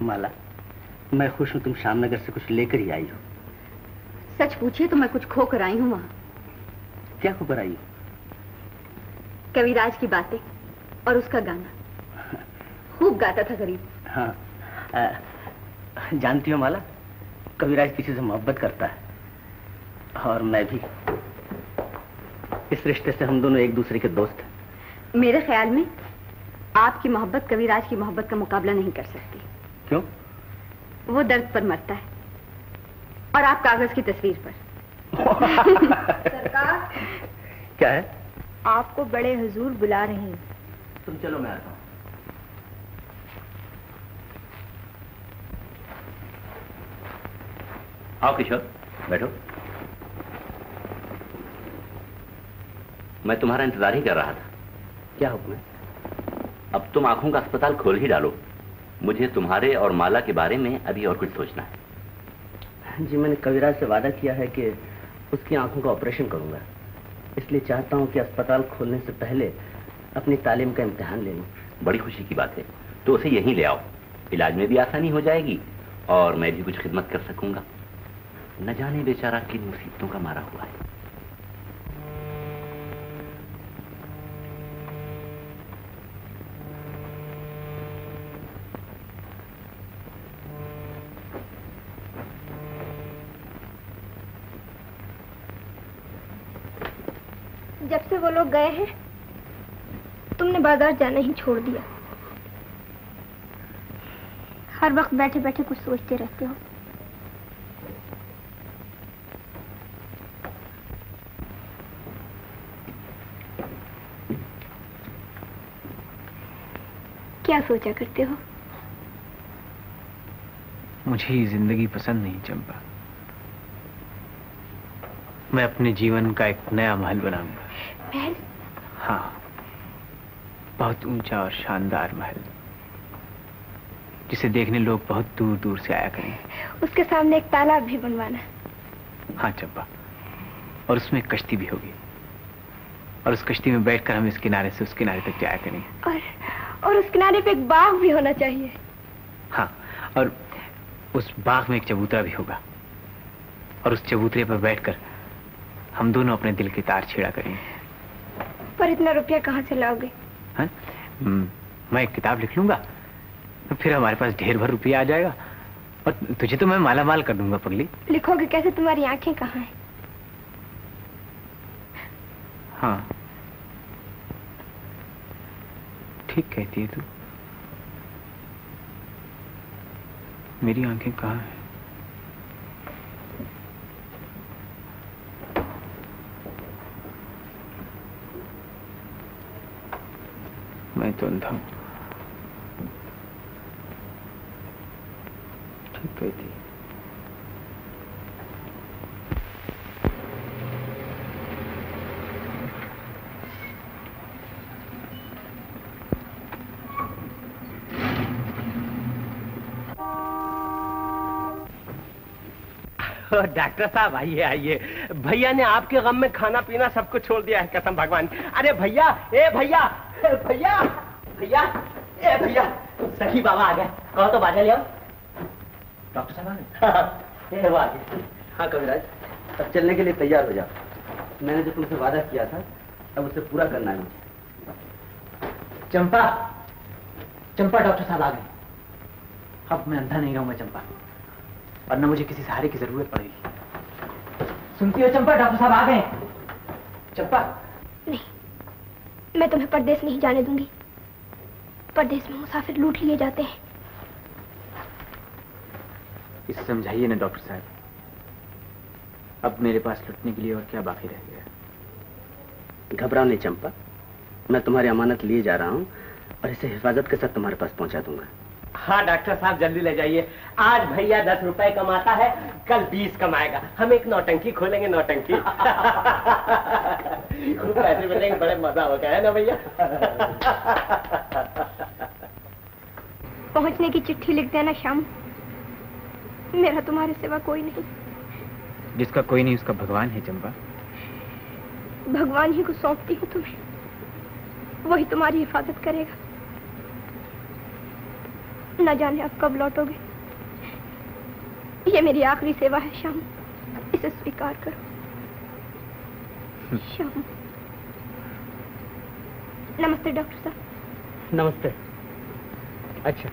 माला, मैं खुश हूँ तुम श्यामनगर से कुछ लेकर ही आई हो। सच पूछिए तो मैं कुछ खो कर आई हूँ वहाँ। क्या खो कर आई हो? कविराज की बातें और उसका गाना। खूब गाता था गरीब। हाँ, जानती हो माला, कविराज किसी से मोहब्बत करता है और मैं भी। इस रिश्ते से हम दोनों एक दूसरे के दोस्त हैं। मेरे ख्याल में आपकी मोहब्बत कविराज की मोहब्बत का मुकाबला नहीं कर सकती। क्यों? वो दर्द पर मरता है और आप कागज की तस्वीर पर। सरकार, क्या है? आपको बड़े हुजूर बुला रहे हैं। तुम चलो, मैं आता हूँ। आओ किशोर, बैठो। मैं तुम्हारा इंतजार ही कर रहा था। क्या हुक्म है? अब तुम आंखों का अस्पताल खोल ही डालो। मुझे तुम्हारे और माला के बारे में अभी और कुछ सोचना है। जी मैंने कविराज से वादा किया है कि उसकी आंखों का ऑपरेशन करूंगा, इसलिए चाहता हूं कि अस्पताल खोलने से पहले अपनी तालीम का इम्तिहान ले लूं। बड़ी खुशी की बात है, तो उसे यहीं ले आओ, इलाज में भी आसानी हो जाएगी और मैं भी कुछ खिदमत कर सकूंगा। न जाने बेचारा किन मुसीबतों का मारा हुआ है। जब से वो लोग गए हैं तुमने बाजार जाना ही छोड़ दिया। हर वक्त बैठे बैठे कुछ सोचते रहते हो। क्या सोचा करते हो? मुझे ये जिंदगी पसंद नहीं चंपा। मैं अपने जीवन का एक नया महल बनाऊंगा। महल? हाँ, बहुत ऊंचा और शानदार महल, जिसे देखने लोग बहुत दूर दूर से आया करेंगे। उसके सामने एक तालाब भी बनवाना। हाँ चंपा, और उसमें एक कश्ती भी होगी, और उस कश्ती में बैठकर हम इस किनारे से उस किनारे तक जाया करेंगे। और उस किनारे पे एक बाग भी होना चाहिए। हाँ, और उस बाग में एक चबूतरा भी होगा, और उस चबूतरे पर बैठकर हम दोनों अपने दिल के तार छेड़ा करेंगे। पर इतना रुपया कहाँ से लाओगे? हाँ? मैं एक किताब लिख लूंगा, फिर हमारे पास ढेर भर रुपया आ जाएगा, और तुझे तो मैं माला माल कर दूंगा पगली। लिखोगे कैसे? तुम्हारी आंखें कहाँ हैं? हाँ, ठीक कहती है तू। मेरी आंखें कहाँ हैं? मैं तो अंधा हूं। ठीक कहती है। डॉक्टर साहब आइए आइए। भैया ने आपके गम में खाना पीना सबको छोड़ दिया है, कसम भगवान। अरे भैया, ए भैया, भैया, भैया, ए भैया, सखी बाबा आ गए। कहो तो बाजा ले आओ। डॉक्टर साहब आ गए? हाँ कविराज, अब चलने के लिए तैयार हो जाओ। मैंने जो तुमसे वादा किया था अब उसे पूरा करना है मुझे। चंपा, चंपा, डॉक्टर साहब आ गए। अब मैं अंधा नहीं रहूंगा चंपा, और न मुझे किसी सहारे की जरूरत पड़ेगी। सुनती हो चंपा, डॉक्टर साहब आ गए। चंपा, नहीं, मैं तुम्हें परदेश नहीं जाने दूंगी। परदेश में मुसाफिर लूट लिए जाते हैं। इसे समझाइए ना डॉक्टर साहब, अब मेरे पास लुटने के लिए और क्या बाकी रह गया? घबराओ नहीं चंपा, मैं तुम्हारी अमानत लिए जा रहा हूँ और इसे हिफाजत के साथ तुम्हारे पास पहुंचा दूंगा। हाँ डॉक्टर साहब जल्दी ले जाइए। आज भैया 10 रुपए कमाता है, कल 20 कमाएगा। हम एक नौटंकी खोलेंगे, नौटंकी। पैसे मिलेंगे, बड़े मजा होगा, है ना भैया? पहुंचने की चिट्ठी लिख देना श्याम। मेरा तुम्हारे सिवा कोई नहीं। जिसका कोई नहीं उसका भगवान है चंपा। भगवान ही को सौंपती हूँ तुम्हें, वही तुम्हारी हिफाजत करेगा। न जाने अब कब लौटोगे। ये मेरी आखिरी सेवा है श्याम, इसे स्वीकार करो। श्याम। नमस्ते डॉक्टर साहब। नमस्ते। अच्छा,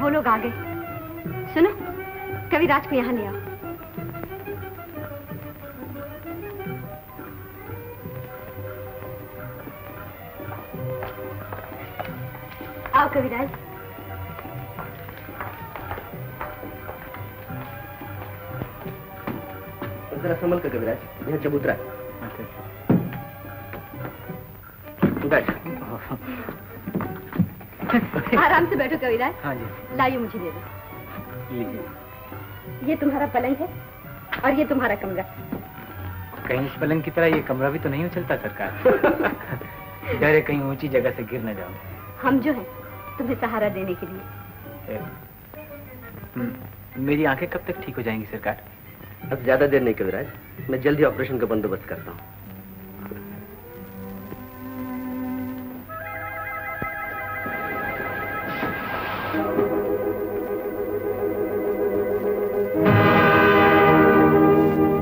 वो लोग आ गए। सुनो, कविराज को यहाँ ले आओ। आओ कविराज। जरा संभल कर कविराज, यहाँ चबूतरा है। बैठ। आराम से बैठो कविराज। हाँ जी। लाइए मुझे दे दो। लीजिए। ये तुम्हारा पलंग है और ये तुम्हारा कमरा। कहीं इस पलंग की तरह ये कमरा भी तो नहीं उछलता सरकार। डर है कहीं ऊंची जगह से गिर न जाओ। हम जो हैं तुम्हें सहारा देने के लिए। मेरी आंखें कब तक ठीक हो जाएंगी सरकार? अब ज्यादा देर नहीं कविराज, मैं जल्दी ऑपरेशन का बंदोबस्त करता हूँ।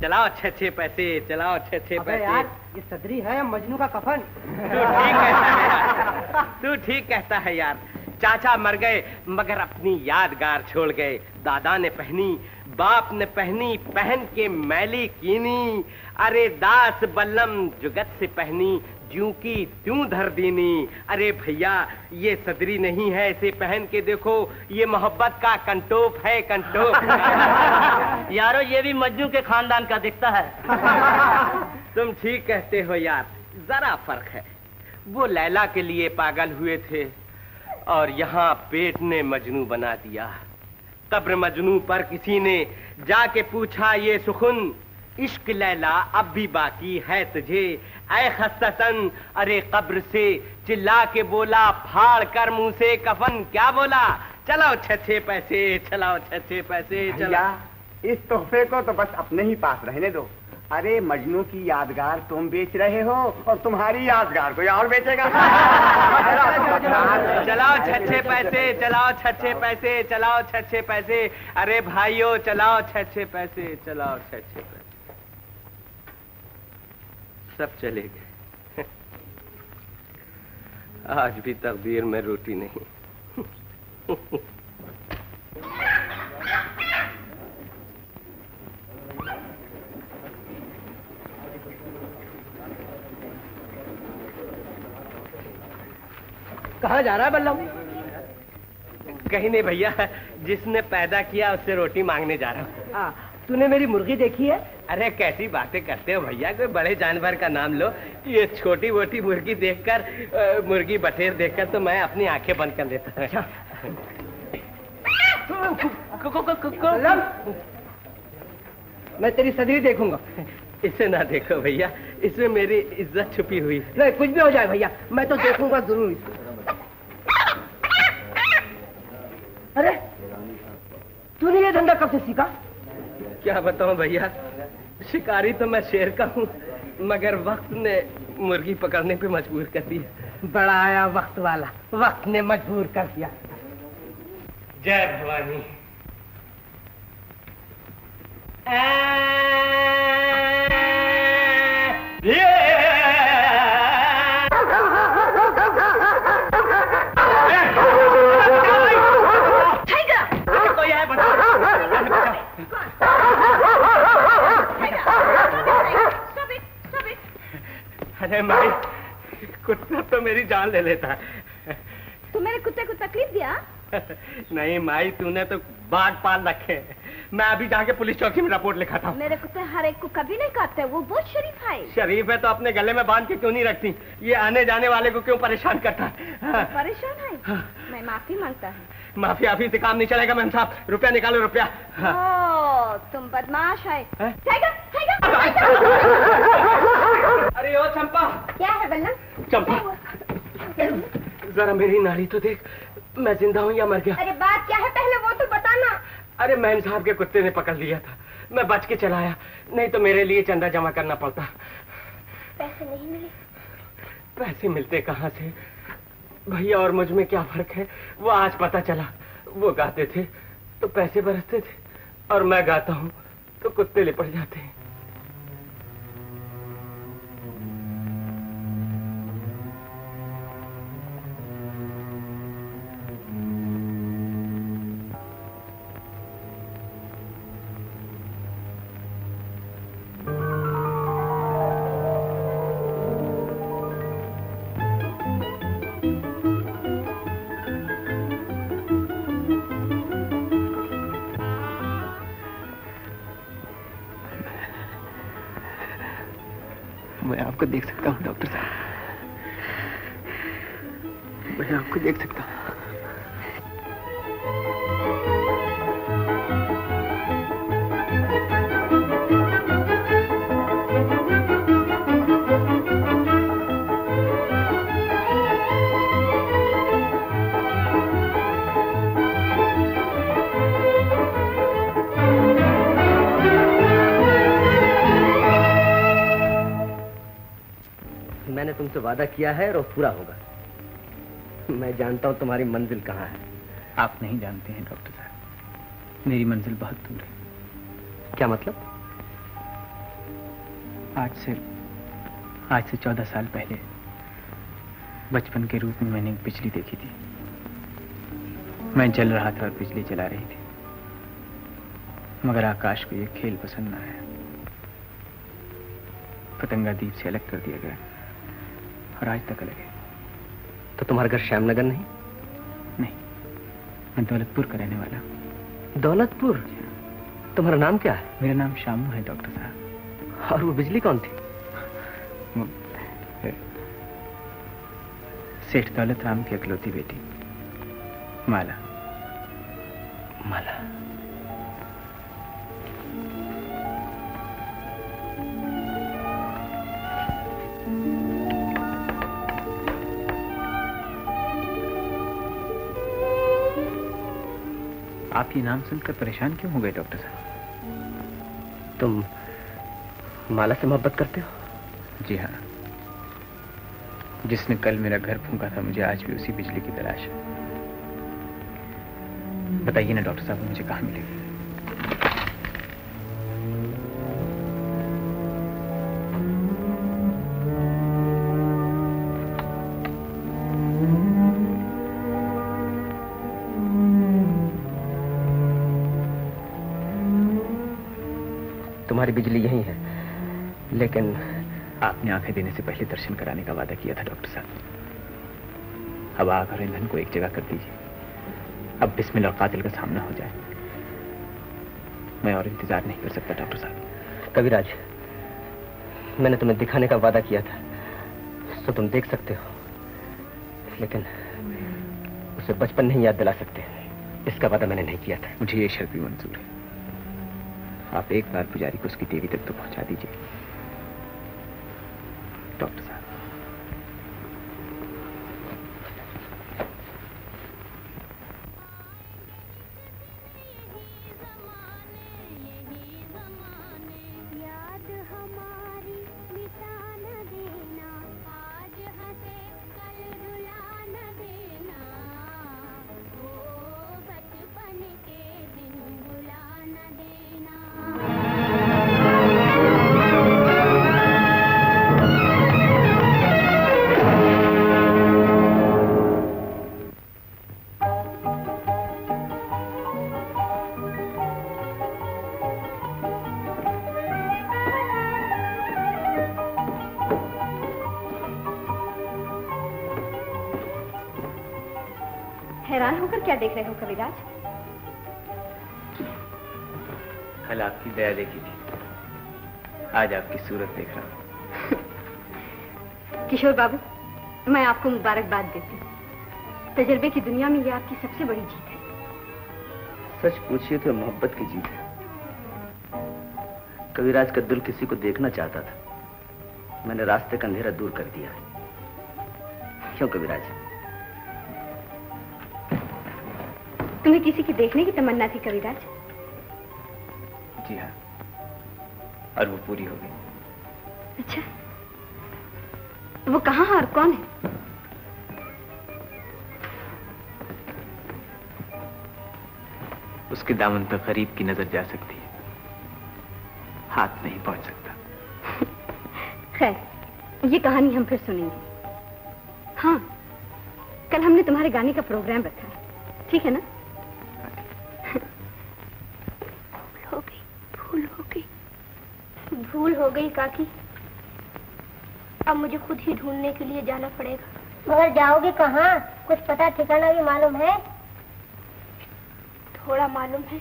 चलाओ अच्छे पैसे, चलाओ अच्छे पैसे। यार ये सदरी है मजनू का कफन। तू ठीक कहता है यार। चाचा मर गए मगर अपनी यादगार छोड़ गए। दादा ने पहनी, बाप ने पहनी, पहन के मैली कीनी। अरे दास बल्लम जुगत से पहनी, ज्यों की त्यों धर दीनी। अरे भैया ये सदरी नहीं है, इसे पहन के देखो, ये मोहब्बत का कंटोप है, कंटोप। यारो ये भी मजनू के खानदान का दिखता है। तुम ठीक कहते हो यार, जरा फर्क है। वो लैला के लिए पागल हुए थे और यहाँ पेट ने मजनू बना दिया। कब्र मजनू पर किसी ने जाके पूछा ये सुखुन, इश्क लैला अब भी बाकी है तुझे ऐ खस्तसन। अरे कब्र से चिल्ला के बोला, फाड़ कर मुंह से कफन क्या बोला। चलाओ छे पैसे, चलाओ छे पैसे, चला। इस तोहफे को तो बस अपने ही पास रहने दो। अरे मजनू की यादगार तुम बेच रहे हो और तुम्हारी यादगार कोई और बेचेगा। चलाओ छे पैसे, चलाओ छे पैसे, चलाओ छे पैसे। अरे भाइयों चलाओ छे पैसे, चलाओ छे पैसे। सब चले गए। आज भी तकदीर में रोटी नहीं। कहाँ जा रहा है बल्लम? कहीं नहीं भैया, जिसने पैदा किया उससे रोटी मांगने जा रहा हूँ। हाँ, तूने मेरी मुर्गी देखी है? अरे कैसी बातें करते हो भैया, कोई बड़े जानवर का नाम लो। ये छोटी मोटी मुर्गी देखकर, मुर्गी बटेर देखकर तो मैं अपनी आंखें बंद कर लेता बल्लम, मैं तेरी सदरी देखूंगा। इसे ना देखो भैया, इसमें मेरी इज्जत छुपी हुई। नहीं कुछ भी हो जाए भैया, मैं तो देखूंगा जरूर। अरे तूने ये धंधा कब से सीखा? क्या बताऊं भैया, शिकारी तो मैं शेर का हूँ, मगर वक्त ने मुर्गी पकड़ने पे मजबूर कर दिया। बड़ा आया वक्त वाला, वक्त ने मजबूर कर दिया। जय भवानी। अरे माई, कुत्ता तो मेरी जान ले लेता है। तू मेरे कुत्ते को तकलीफ दिया? नहीं माई, तूने तो बाघ पाल रखे। मैं अभी जाके पुलिस चौकी में रिपोर्ट लिखाता हूँ। मेरे कुत्ते हर एक को कभी नहीं काटते, वो बहुत शरीफ है। शरीफ है तो अपने गले में बांध के क्यों नहीं रखती? ये आने जाने वाले को क्यों परेशान करता है? परेशान है? मैं माफी मांगता हूँ। माफी आफी से काम नहीं चलेगा मैम साहब, रुपया निकालो रुपया। ओ, तुम बदमाश है। अरे ओ चंपा। क्या है बल्लम? चंपा जरा मेरी नाड़ी तो देख, मैं जिंदा हूँ या मर गया? अरे बात क्या है पहले वो तो बताना। अरे मैम साहब के कुत्ते ने पकड़ लिया था, मैं बच के चला आया, नहीं तो मेरे लिए चंदा जमा करना पड़ता। पैसे नहीं मिले? पैसे मिलते कहाँ से भैया, और मुझ में क्या फर्क है? वो आज पता चला। वो गाते थे तो पैसे बरसते थे, और मैं गाता हूँ तो कुत्ते लिपट जाते हैं। मैं आपको देख सकता हूँ डॉक्टर साहब, मैं आपको देख सकता हूँ। मैंने तुमसे वादा किया है और वो पूरा होगा। मैं जानता हूं तुम्हारी मंजिल कहाँ है। आप नहीं जानते हैं डॉक्टर साहब, मेरी मंजिल बहुत दूर है। क्या मतलब? आज से 14 साल पहले बचपन के रूप में मैंने एक बिजली देखी थी। मैं जल रहा था और बिजली जला रही थी, मगर आकाश को यह खेल पसंद न आया। पतंगा दीप से अलग कर दिया गया और आज तक अलग है। तो तुम्हारा घर श्यामनगर नहीं? नहीं, मैं दौलतपुर का रहने वाला हूँ। दौलतपुर? तुम्हारा नाम क्या है? मेरा नाम शामू है डॉक्टर साहब। और वो बिजली कौन थी? सेठ दौलत राम की इकलौती बेटी माला। माला? आप ये नाम सुनकर परेशान क्यों हो गए डॉक्टर साहब? तुम माला से मोहब्बत करते हो? जी हाँ, जिसने कल मेरा घर फूंका था, मुझे आज भी उसी बिजली की तलाश है। बताइए ना डॉक्टर साहब, मुझे कहाँ मिलेगी? तुम्हारी बिजली यही है, लेकिन आपने आंखें देने से पहले दर्शन कराने का वादा किया था डॉक्टर साहब। अब आग और ईंधन को एक जगह कर दीजिए। अब बिस्मिल्लाह और कातिल का सामना हो जाए। मैं और इंतजार नहीं कर सकता डॉक्टर साहब। कविराज, मैंने तुम्हें दिखाने का वादा किया था, तो तुम देख सकते हो, लेकिन उसे बचपन नहीं याद दिला सकते। इसका वादा मैंने नहीं किया था। मुझे ये शर्त भी मंजूर है। आप एक बार पुजारी को उसकी देवी तक तो पहुंचा दीजिए डॉक्टर साहब। हैरान होकर क्या देख रहे हो कविराज? कल आपकी दया देखी थी, आज आपकी सूरत देख रहा हूं। किशोर बाबू, मैं आपको मुबारकबाद देती हूँ। तजुर्बे की दुनिया में ये आपकी सबसे बड़ी जीत है। सच पूछिए तो मोहब्बत की जीत है। कविराज का दिल किसी को देखना चाहता था, मैंने रास्ते का अंधेरा दूर कर दिया। क्यों कविराज? तुम्हें किसी की देखने की तमन्ना थी कविराज? जी हाँ, और वो पूरी हो गई। अच्छा, वो कहाँ है और कौन है? उसके दामन तक गरीब की नजर जा सकती है, हाथ नहीं पहुंच सकता। खैर, ये कहानी हम फिर सुनेंगे। हाँ, कल हमने तुम्हारे गाने का प्रोग्राम रखा है, ठीक है ना? भूल हो गई काकी। अब मुझे खुद ही ढूंढने के लिए जाना पड़ेगा। मगर जाओगे कहाँ? कुछ पता ठिकाना भी मालूम है? थोड़ा मालूम है।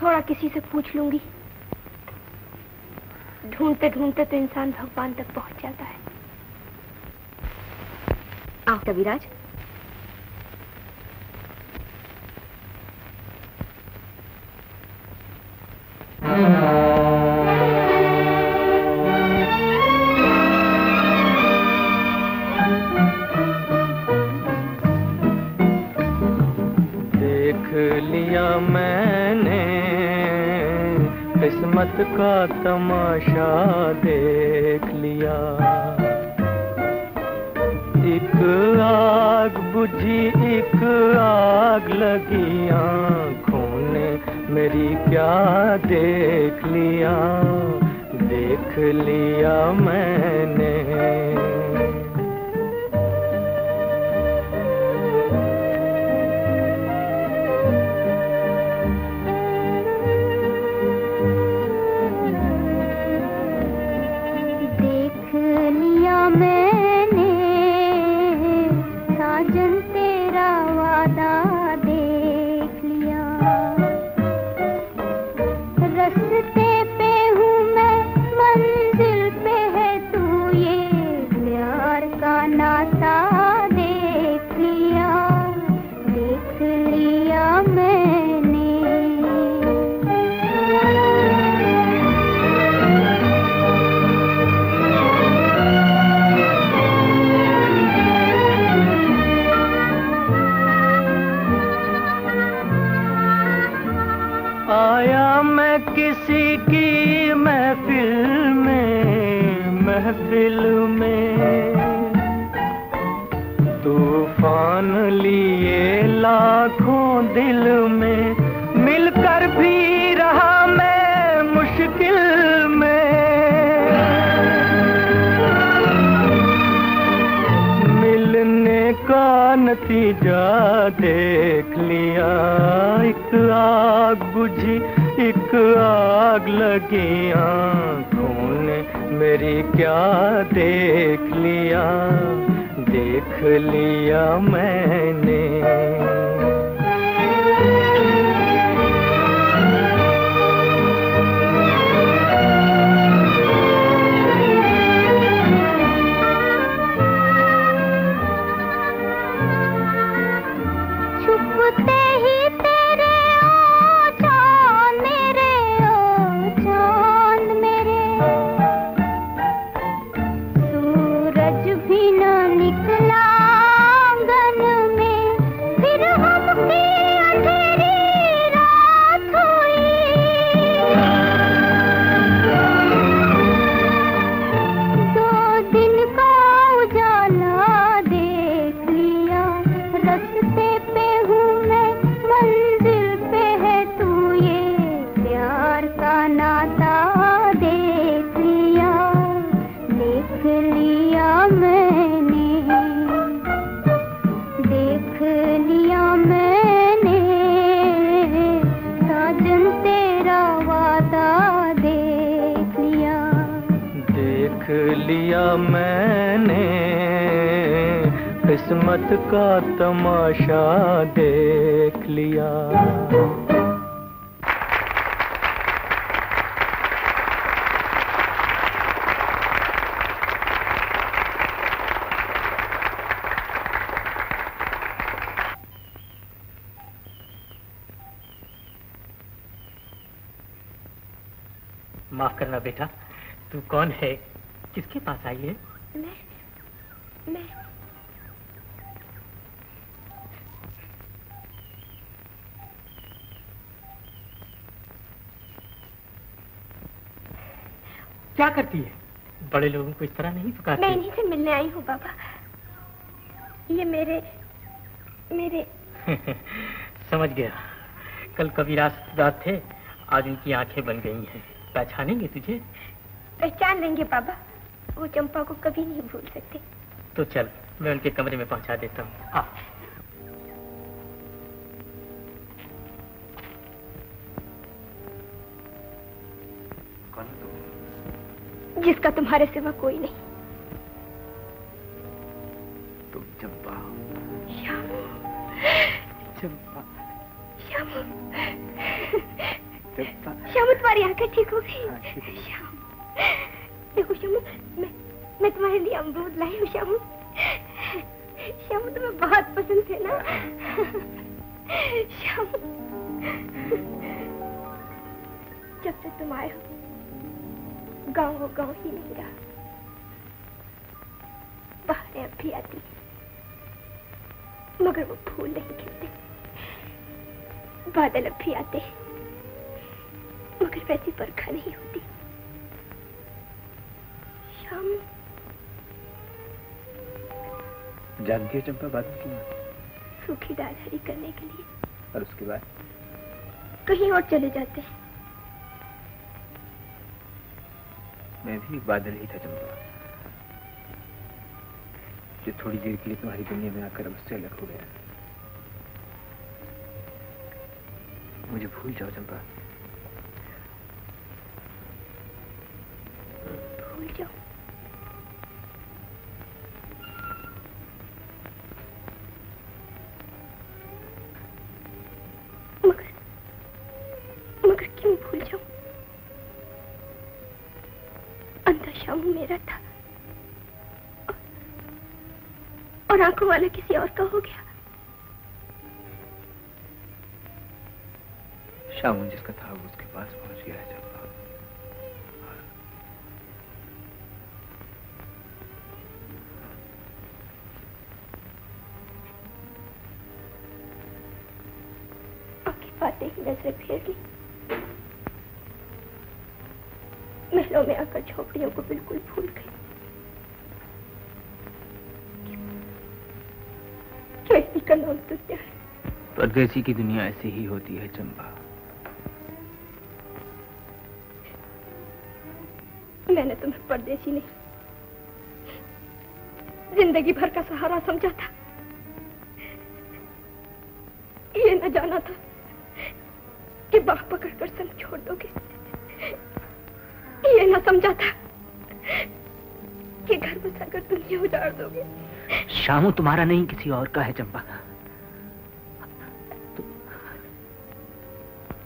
थोड़ा किसी से पूछ लूंगी। ढूंढते ढूंढते तो इंसान भगवान तक पहुंच जाता है। आओ कविराज। देख लिया मैंने किस्मत का तमाशा, देख लिया। एक आग बुझी एक आग लगी आँखों ने मेरी, क्या देख लिया, देख लिया मैंने। देख लिया मैंने साजन तेरा वादा, देख लिया। रस्ते पे हूँ मैं, मंजिल पे है तू, ये प्यार का नाता देख लिया, देख लिया मैंने। आया मैं किसी की महफिल में, तूफान लिए लाखों दिल में, मिलकर भी रहा मैं मुश्किल में। मिलने का नतीजा देख लिया, एक आग बुझी एक आग लगी आँखों ने मेरी, क्या देख लिया, देख लिया मैंने। छुपते ही तेरे ओ चांद मेरे, ओ चांद मेरे, सूरज भी न निकला आंगन में, फिर हमकी अंधेरी रात हुई। दो दिन का उजाला देख लिया, रस्ते पे हूँ मैं, मंजिल पे है तू, ये प्यार का नाता देख लिया, देख लिया मैंने, देख लिया मैंने। साजन तेरा वादा देख लिया, देख लिया मैंने किस्मत का तमाशा, देख लिया। माफ करना बेटा, तू कौन है, किसके पास आई है? मैं क्या करती है? बड़े लोगों को इस तरह नहीं पुकारती। मैं इन्हीं से मिलने आई हूँ बाबा। ये मेरे समझ गया। कल कबीराज रात थे, आज उनकी आंखें बन गई हैं। पहचानेंगे तुझे? पहचान लेंगे बाबा, वो चंपा को कभी नहीं भूल सकते। तो चल, मैं उनके कमरे में पहुंचा देता हूँ। आ। जिसका तुम्हारे सिवा कोई नहीं। तुम चंपा। श्याम। चंपा। श्याम। श्याम तुम्हारी आंखें ठीक हो गई। श्याम देखो श्याम, मैं तुम्हारे लिए अमरूद लाई हूँ श्याम। श्याम तुम्हें बहुत पसंद थे ना श्याम। जब से तुम आए हो गाँव ही नहीं रहा। बाहरें अब भी आती मगर वो फूल नहीं खिलते। बादल अब भी आते मगर वैसी बरखा नहीं होती। शाम जानती है चंपा बादल क्यों? सूखी डाल हरी करने के लिए। और उसके बाद कहीं और चले जाते हैं। मैं भी एक बादल ही था चंपा, जो थोड़ी देर के लिए तुम्हारी दुनिया में आकर मुझसे अलग हो गया। मुझे भूल जाओ चंपा। भूल जाओ? मगर क्यों भूल जाऊं? अंधा शाम मेरा था और आंखों वाला किसी और का हो गया। शाम जिसका था वो उसके पास पहुंच गया है चंपा। आंखें पाते ही नजरें फेर ली। महलों में आकर झोपड़ियों को बिल्कुल भूल गई। क्यों इसी का नाम दुनिया है? परदेसी की दुनिया ऐसी ही होती है चंपा। मैंने तुम्हें परदेसी नहीं, जिंदगी भर का सहारा समझा था। ये न जाना था कि बाह पकड़कर संग छोड़ दोगे। ये न समझा था कि घर बसाकर दुनिया उजाड़ दोगे। शामू तुम्हारा नहीं किसी और का है चंपा।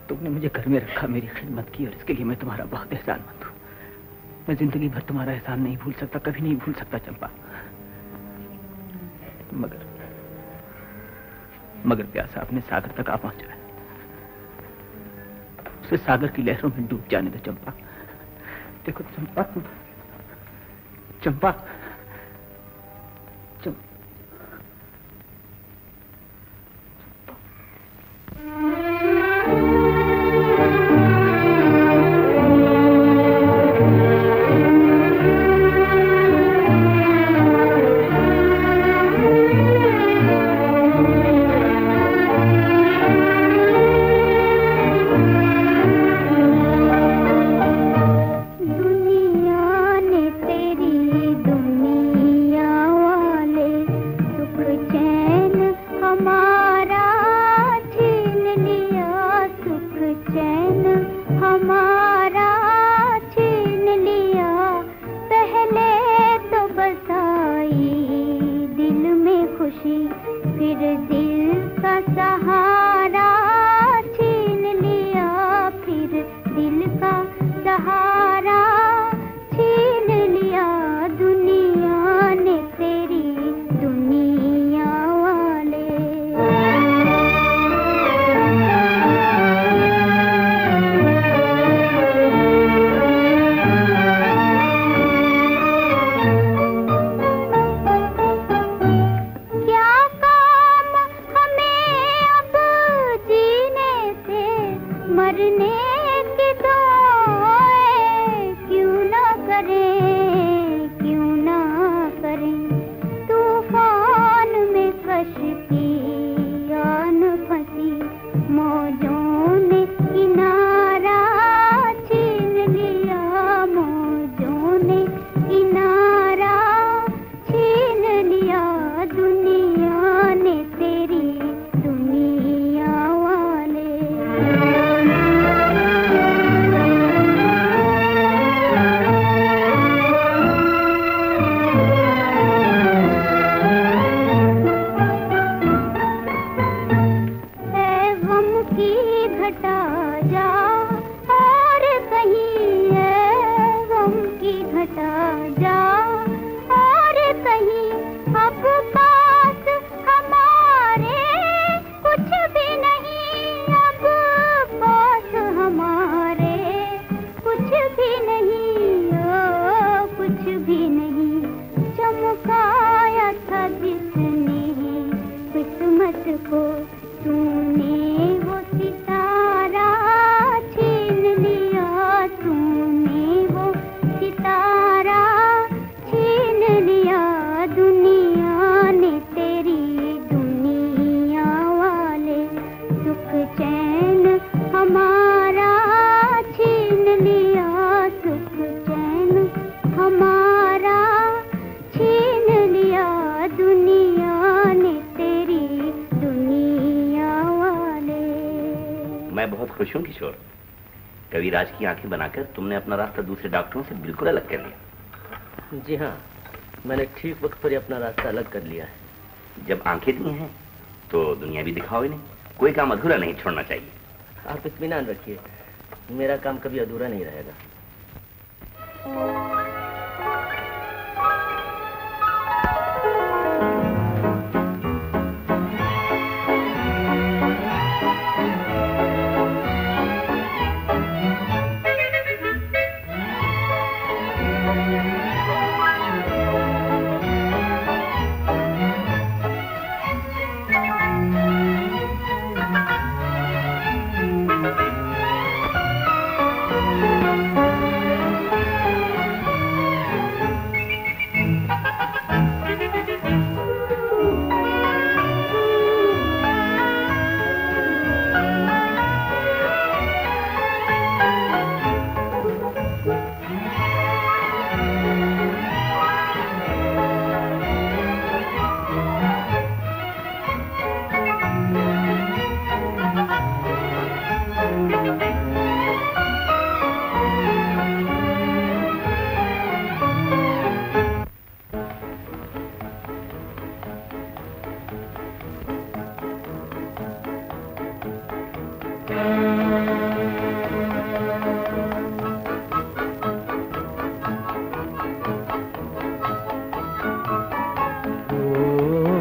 तुमने मुझे घर में रखा, मेरी खिदमत की और इसके लिए मैं तुम्हारा बहुत एहसानमंद हूँ। मैं जिंदगी भर तुम्हारा एहसान नहीं भूल सकता, कभी नहीं भूल सकता चंपा। मगर प्यासा अपने सागर तक आ पहुंचा है। उसे सागर की लहरों में डूब जाने दो चंपा। देखो चंपा, चंपा क्या काम हमें अब जी रात को तूने वो सितारा छीन लिया, तूने वो सितारा छीन लिया। दुनिया ने तेरी दुनिया वाले सुख चैन हमारा छीन लिया, सुख चैन हमारा छीन लिया। दुनिया ने तेरी दुनिया वाले। मैं बहुत खुश हूँ किशोर। कविराज की आंखें बनाकर तुमने अपना रास्ता दूसरे डॉक्टरों से बिल्कुल अलग कर लिया। जी हाँ, मैंने ठीक वक्त पर ही अपना रास्ता अलग कर लिया है। जब आंखें दी हैं तो दुनिया भी दिखाओ इन्हें। कोई काम अधूरा नहीं छोड़ना चाहिए। आप इत्मीनान रखिए, मेरा काम कभी अधूरा नहीं रहेगा।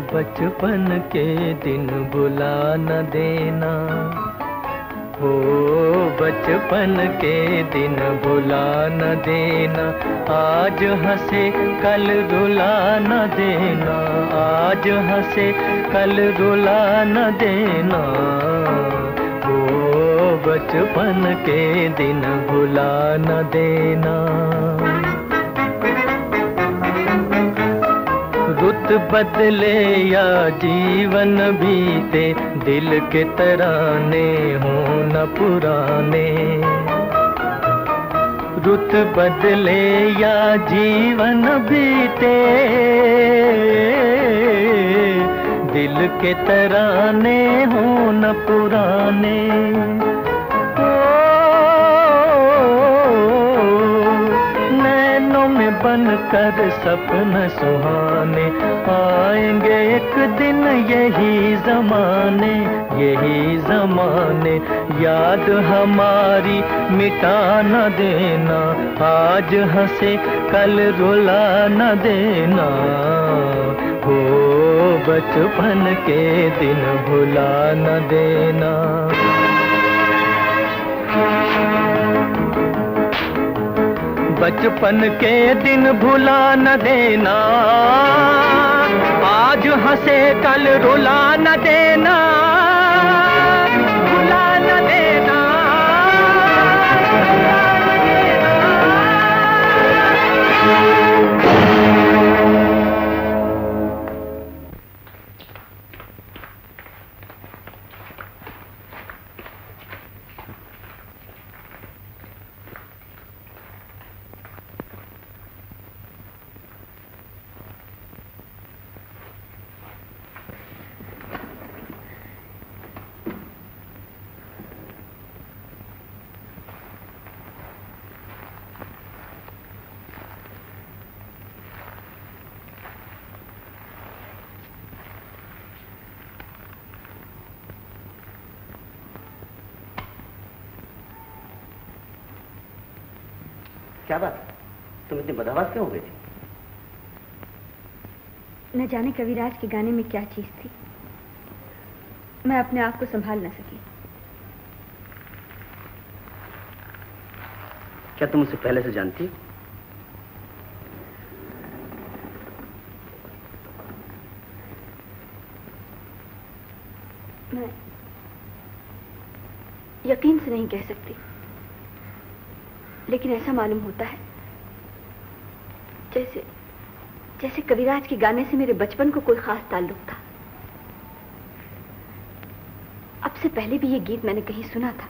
बचपन के दिन भुला न देना, हो बचपन के दिन भुला न देना। आज हंसे कल रुला न देना, आज हंसे कल रुला न देना। हो बचपन के दिन भुला न देना। रुत बदले या जीवन बीते, दिल के तराने हो न पुराने। रुत बदले या जीवन बीते, दिल के तराने हो न पुराने। बनकर सपन सुहाने आएंगे एक दिन यही ज़माने, यही ज़माने। याद हमारी मिटा न देना, आज हंसे कल रुला न देना। हो बचपन के दिन भुला न देना। बचपन के दिन भुला न देना, आज हंसे कल रुला न देना। भुला न देना, क्या बात, तुम इतनी बदहवास क्यों हो गई थी? न जाने कविराज के गाने में क्या चीज थी, मैं अपने आप को संभाल न सकी। क्या तुम उसे पहले से जानती? मैं यकीन से नहीं कह सकती, लेकिन ऐसा मालूम होता है जैसे जैसे कविराज के गाने से मेरे बचपन को कोई खास ताल्लुक था। अब से पहले भी ये गीत मैंने कहीं सुना था।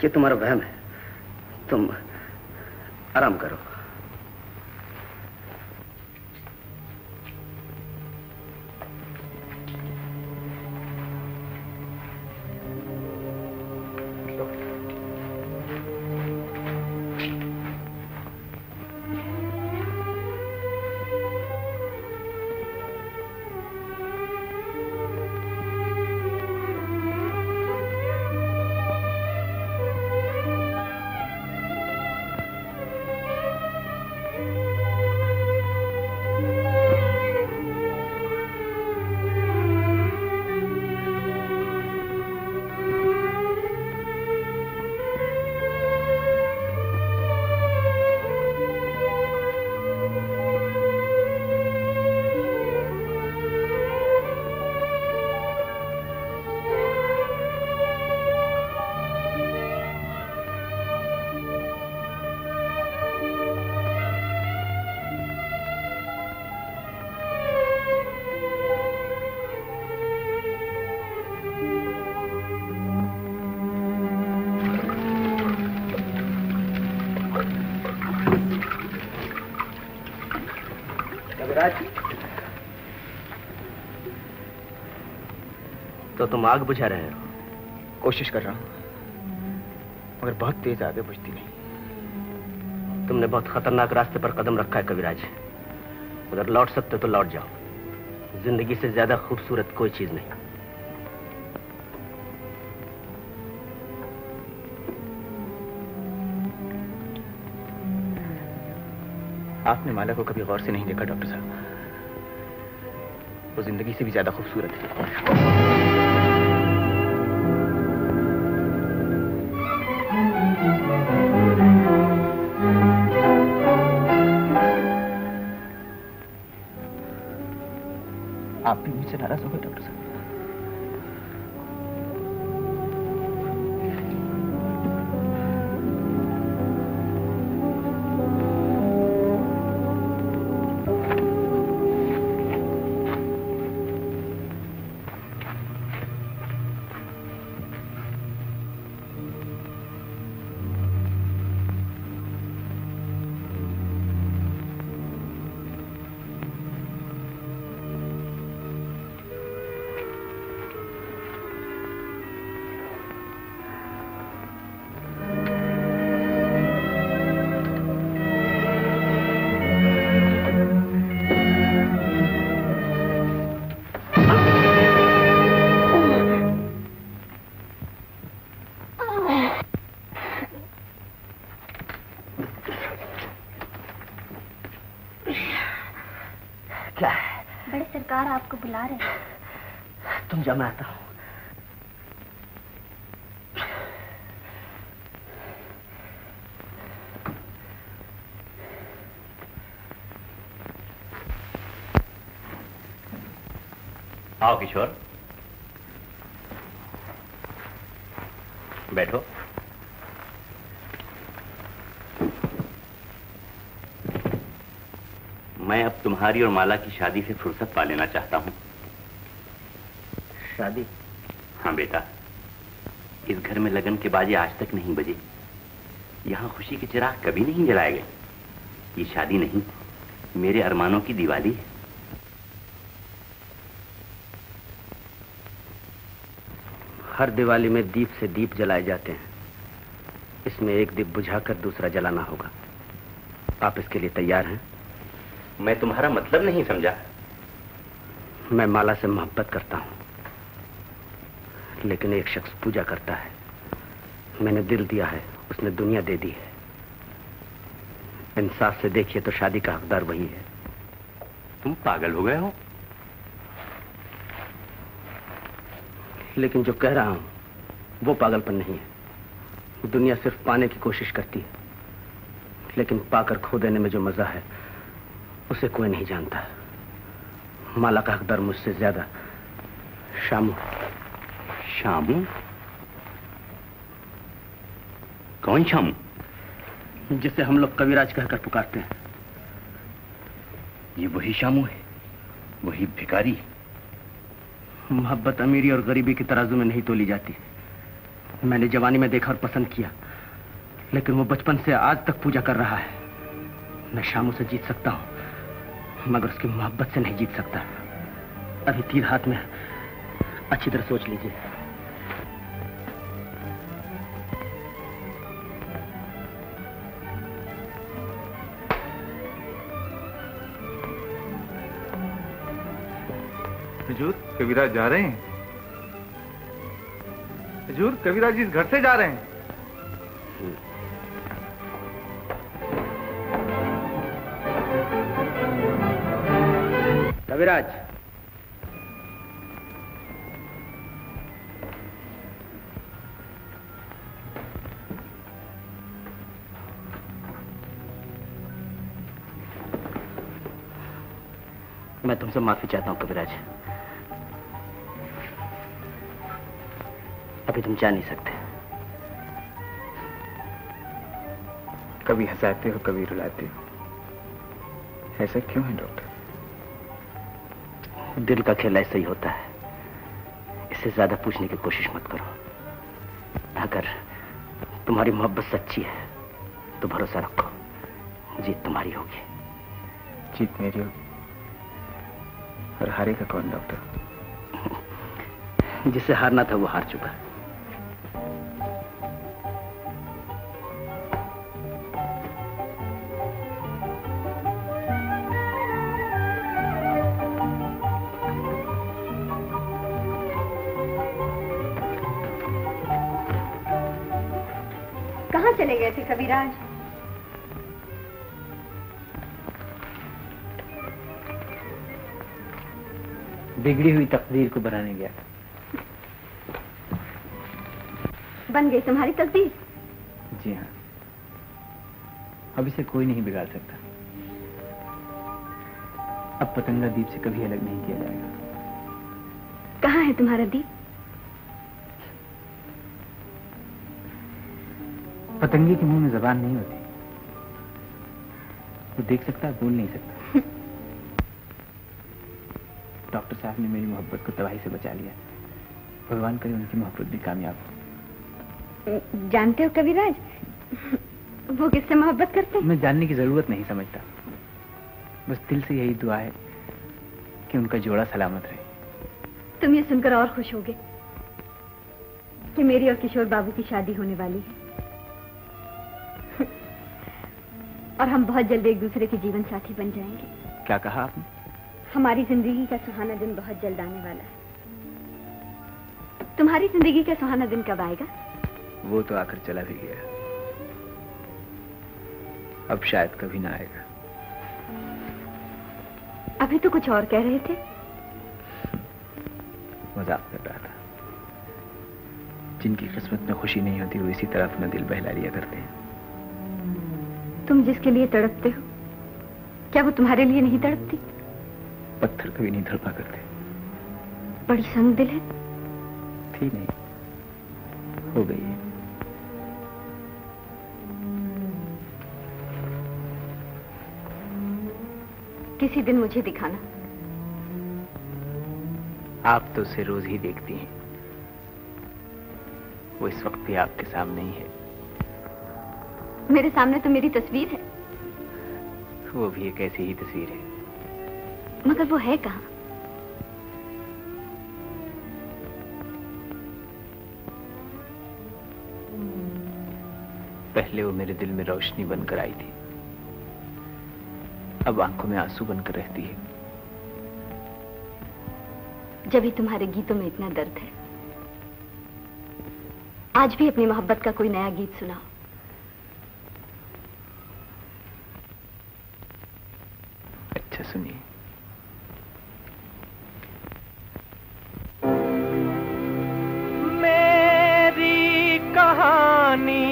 ये तुम्हारा वहम है, तुम आराम करो। तो तुम आग बुझा रहे हो? कोशिश कर रहा हूं, मगर बहुत तेज आगे बुझती नहीं। तुमने बहुत खतरनाक रास्ते पर कदम रखा है कविराज। अगर लौट सकते तो लौट जाओ। जिंदगी से ज्यादा खूबसूरत कोई चीज नहीं। आपने माला को कभी गौर से नहीं देखा डॉक्टर साहब। वो जिंदगी से भी ज्यादा खूबसूरत है। आप भी मुझसे नाराज हो गए डॉक्टर साहब? आपको बुला रहे हैं। तुम जाओ, मैं आता हूं। आओ किशोर, बैठो। मैं अब तुम्हारी और माला की शादी से फुर्सत पा लेना चाहता हूं। शादी? हाँ बेटा, इस घर में लगन के बाजे आज तक नहीं बजे। यहां खुशी के चिराग कभी नहीं जलाए गए। ये शादी नहीं, मेरे अरमानों की दिवाली है। हर दिवाली में दीप से दीप जलाए जाते हैं। इसमें एक दीप बुझाकर दूसरा जलाना होगा। आप इसके लिए तैयार हैं? मैं तुम्हारा मतलब नहीं समझा। मैं माला से मोहब्बत करता हूं, लेकिन एक शख्स पूजा करता है। मैंने दिल दिया है, उसने दुनिया दे दी है। इंसाफ से देखिए तो शादी का हकदार वही है। तुम पागल हो गए हो? लेकिन जो कह रहा हूं वो पागलपन नहीं है। दुनिया सिर्फ पाने की कोशिश करती है, लेकिन पाकर खो देने में जो मजा है उसे कोई नहीं जानता। माला का हकदार मुझसे ज्यादा शामू। शामू? कौन शामू? जिसे हम लोग कविराज कहकर पुकारते हैं। ये वही शामू है, वही भिखारी। मोहब्बत अमीरी और गरीबी की तराजू में नहीं तोली जाती। मैंने जवानी में देखा और पसंद किया, लेकिन वो बचपन से आज तक पूजा कर रहा है। मैं शामू से जीत सकता हूं, मगर उसकी मोहब्बत से नहीं जीत सकता। अभी तीर हाथ में, अच्छी तरह सोच लीजिए। हुजूर, कविराज जा रहे हैं। हुजूर, कविराज इस घर से जा रहे हैं। कविराज, मैं तुमसे माफी चाहता हूं कविराज। अभी तुम जा नहीं सकते। कभी हंसाते हो, कभी रुलाते हो। ऐसा क्यों है डॉक्टर? दिल का खेल ऐसा ही होता है। इससे ज्यादा पूछने की कोशिश मत करो। अगर तुम्हारी मोहब्बत सच्ची है तो भरोसा रखो, जीत तुम्हारी होगी। जीत मेरी होगी? और हारेगा कौन डॉक्टर? जिसे हारना था वो हार चुका। कहाँ चले गए थे कविराज? बिगड़ी हुई तकदीर को बनाने गया। बन गई तुम्हारी तकदीर? जी हाँ, अब इसे कोई नहीं बिगाड़ सकता। अब पतंगा दीप से कभी अलग नहीं किया जाएगा। कहाँ है तुम्हारा दीप? पतंगे के मुंह में जबान नहीं होती। वो देख सकता है, बोल नहीं सकता। डॉक्टर साहब ने मेरी मोहब्बत को तबाही से बचा लिया। भगवान करे उनकी मोहब्बत भी कामयाब हो। जानते हो कविराज, वो किससे मोहब्बत करते हैं? मैं जानने की जरूरत नहीं समझता। बस दिल से यही दुआ है कि उनका जोड़ा सलामत रहे। तुम ये सुनकर और खुश होगे कि मेरी और किशोर बाबू की शादी होने वाली है। और हम बहुत जल्द एक दूसरे के जीवन साथी बन जाएंगे। क्या कहा आपने? हमारी जिंदगी का सुहाना दिन बहुत जल्द आने वाला है। तुम्हारी जिंदगी का सुहाना दिन कब आएगा? वो तो आकर चला भी गया, अब शायद कभी ना आएगा। अभी तो कुछ और कह रहे थे। मजाक कर रहा था। जिनकी किस्मत में खुशी नहीं होती वो इसी तरह अपना दिल बहला लिया करते हैं। तुम जिसके लिए तड़पते हो, क्या वो तुम्हारे लिए नहीं तड़पती? पत्थर कभी नहीं तड़पा करते। बड़ी संग दिल है। थी नहीं, हो गई है। किसी दिन मुझे दिखाना। आप तो उसे रोज ही देखती हैं। वो इस वक्त भी आपके सामने ही है। मेरे सामने तो मेरी तस्वीर है। वो भी एक ऐसी ही तस्वीर है। मगर वो है कहाँ? पहले वो मेरे दिल में रोशनी बनकर आई थी, अब आंखों में आंसू बनकर रहती है। जब भी तुम्हारे गीतों में इतना दर्द है, आज भी अपनी मोहब्बत का कोई नया गीत सुनाओ। अच्छा सुनिए। मेरी कहानी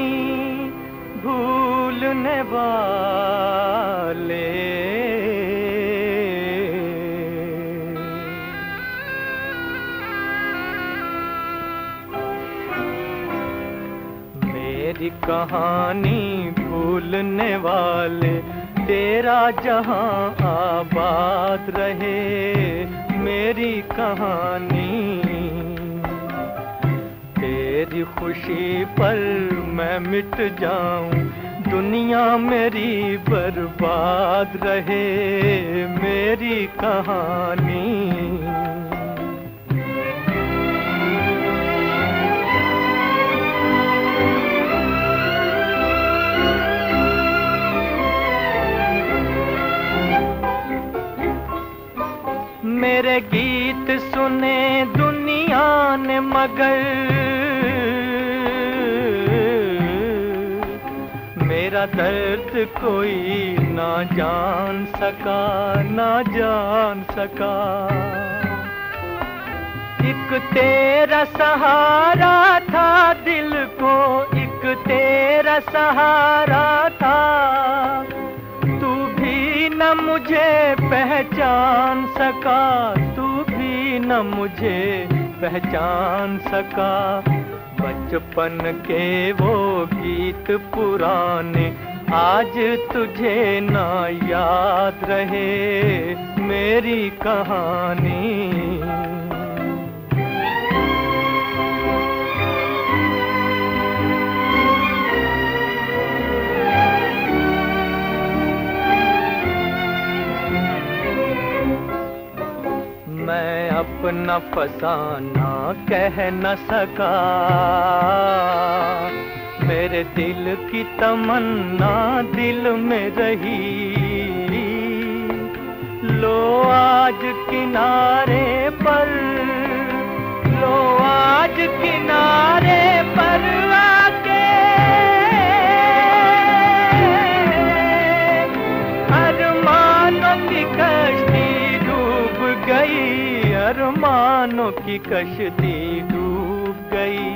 भूलने वाले मेरी कहानी भूलने वाले, तेरा जहां आबाद रहे मेरी कहानी। तेरी खुशी पर मैं मिट जाऊं, दुनिया मेरी बर्बाद रहे मेरी कहानी। मेरे गीत सुने दुनिया ने मगर मेरा दर्द कोई ना जान सका, ना जान सका। एक तेरा सहारा था दिल को, एक तेरा सहारा था, तू भी न मुझे पहचान सका, तू भी न मुझे पहचान सका। बचपन के वो गीत पुराने आज तुझे ना याद रहे मेरी कहानी। मैं अपना फसाना कह न सका, मेरे दिल की तमन्ना दिल में रही। लो आज किनारे पर, लो आज किनारे पर आके अरमानों की कश्ती डूब गई, अरमानों की कश्ती डूब गई।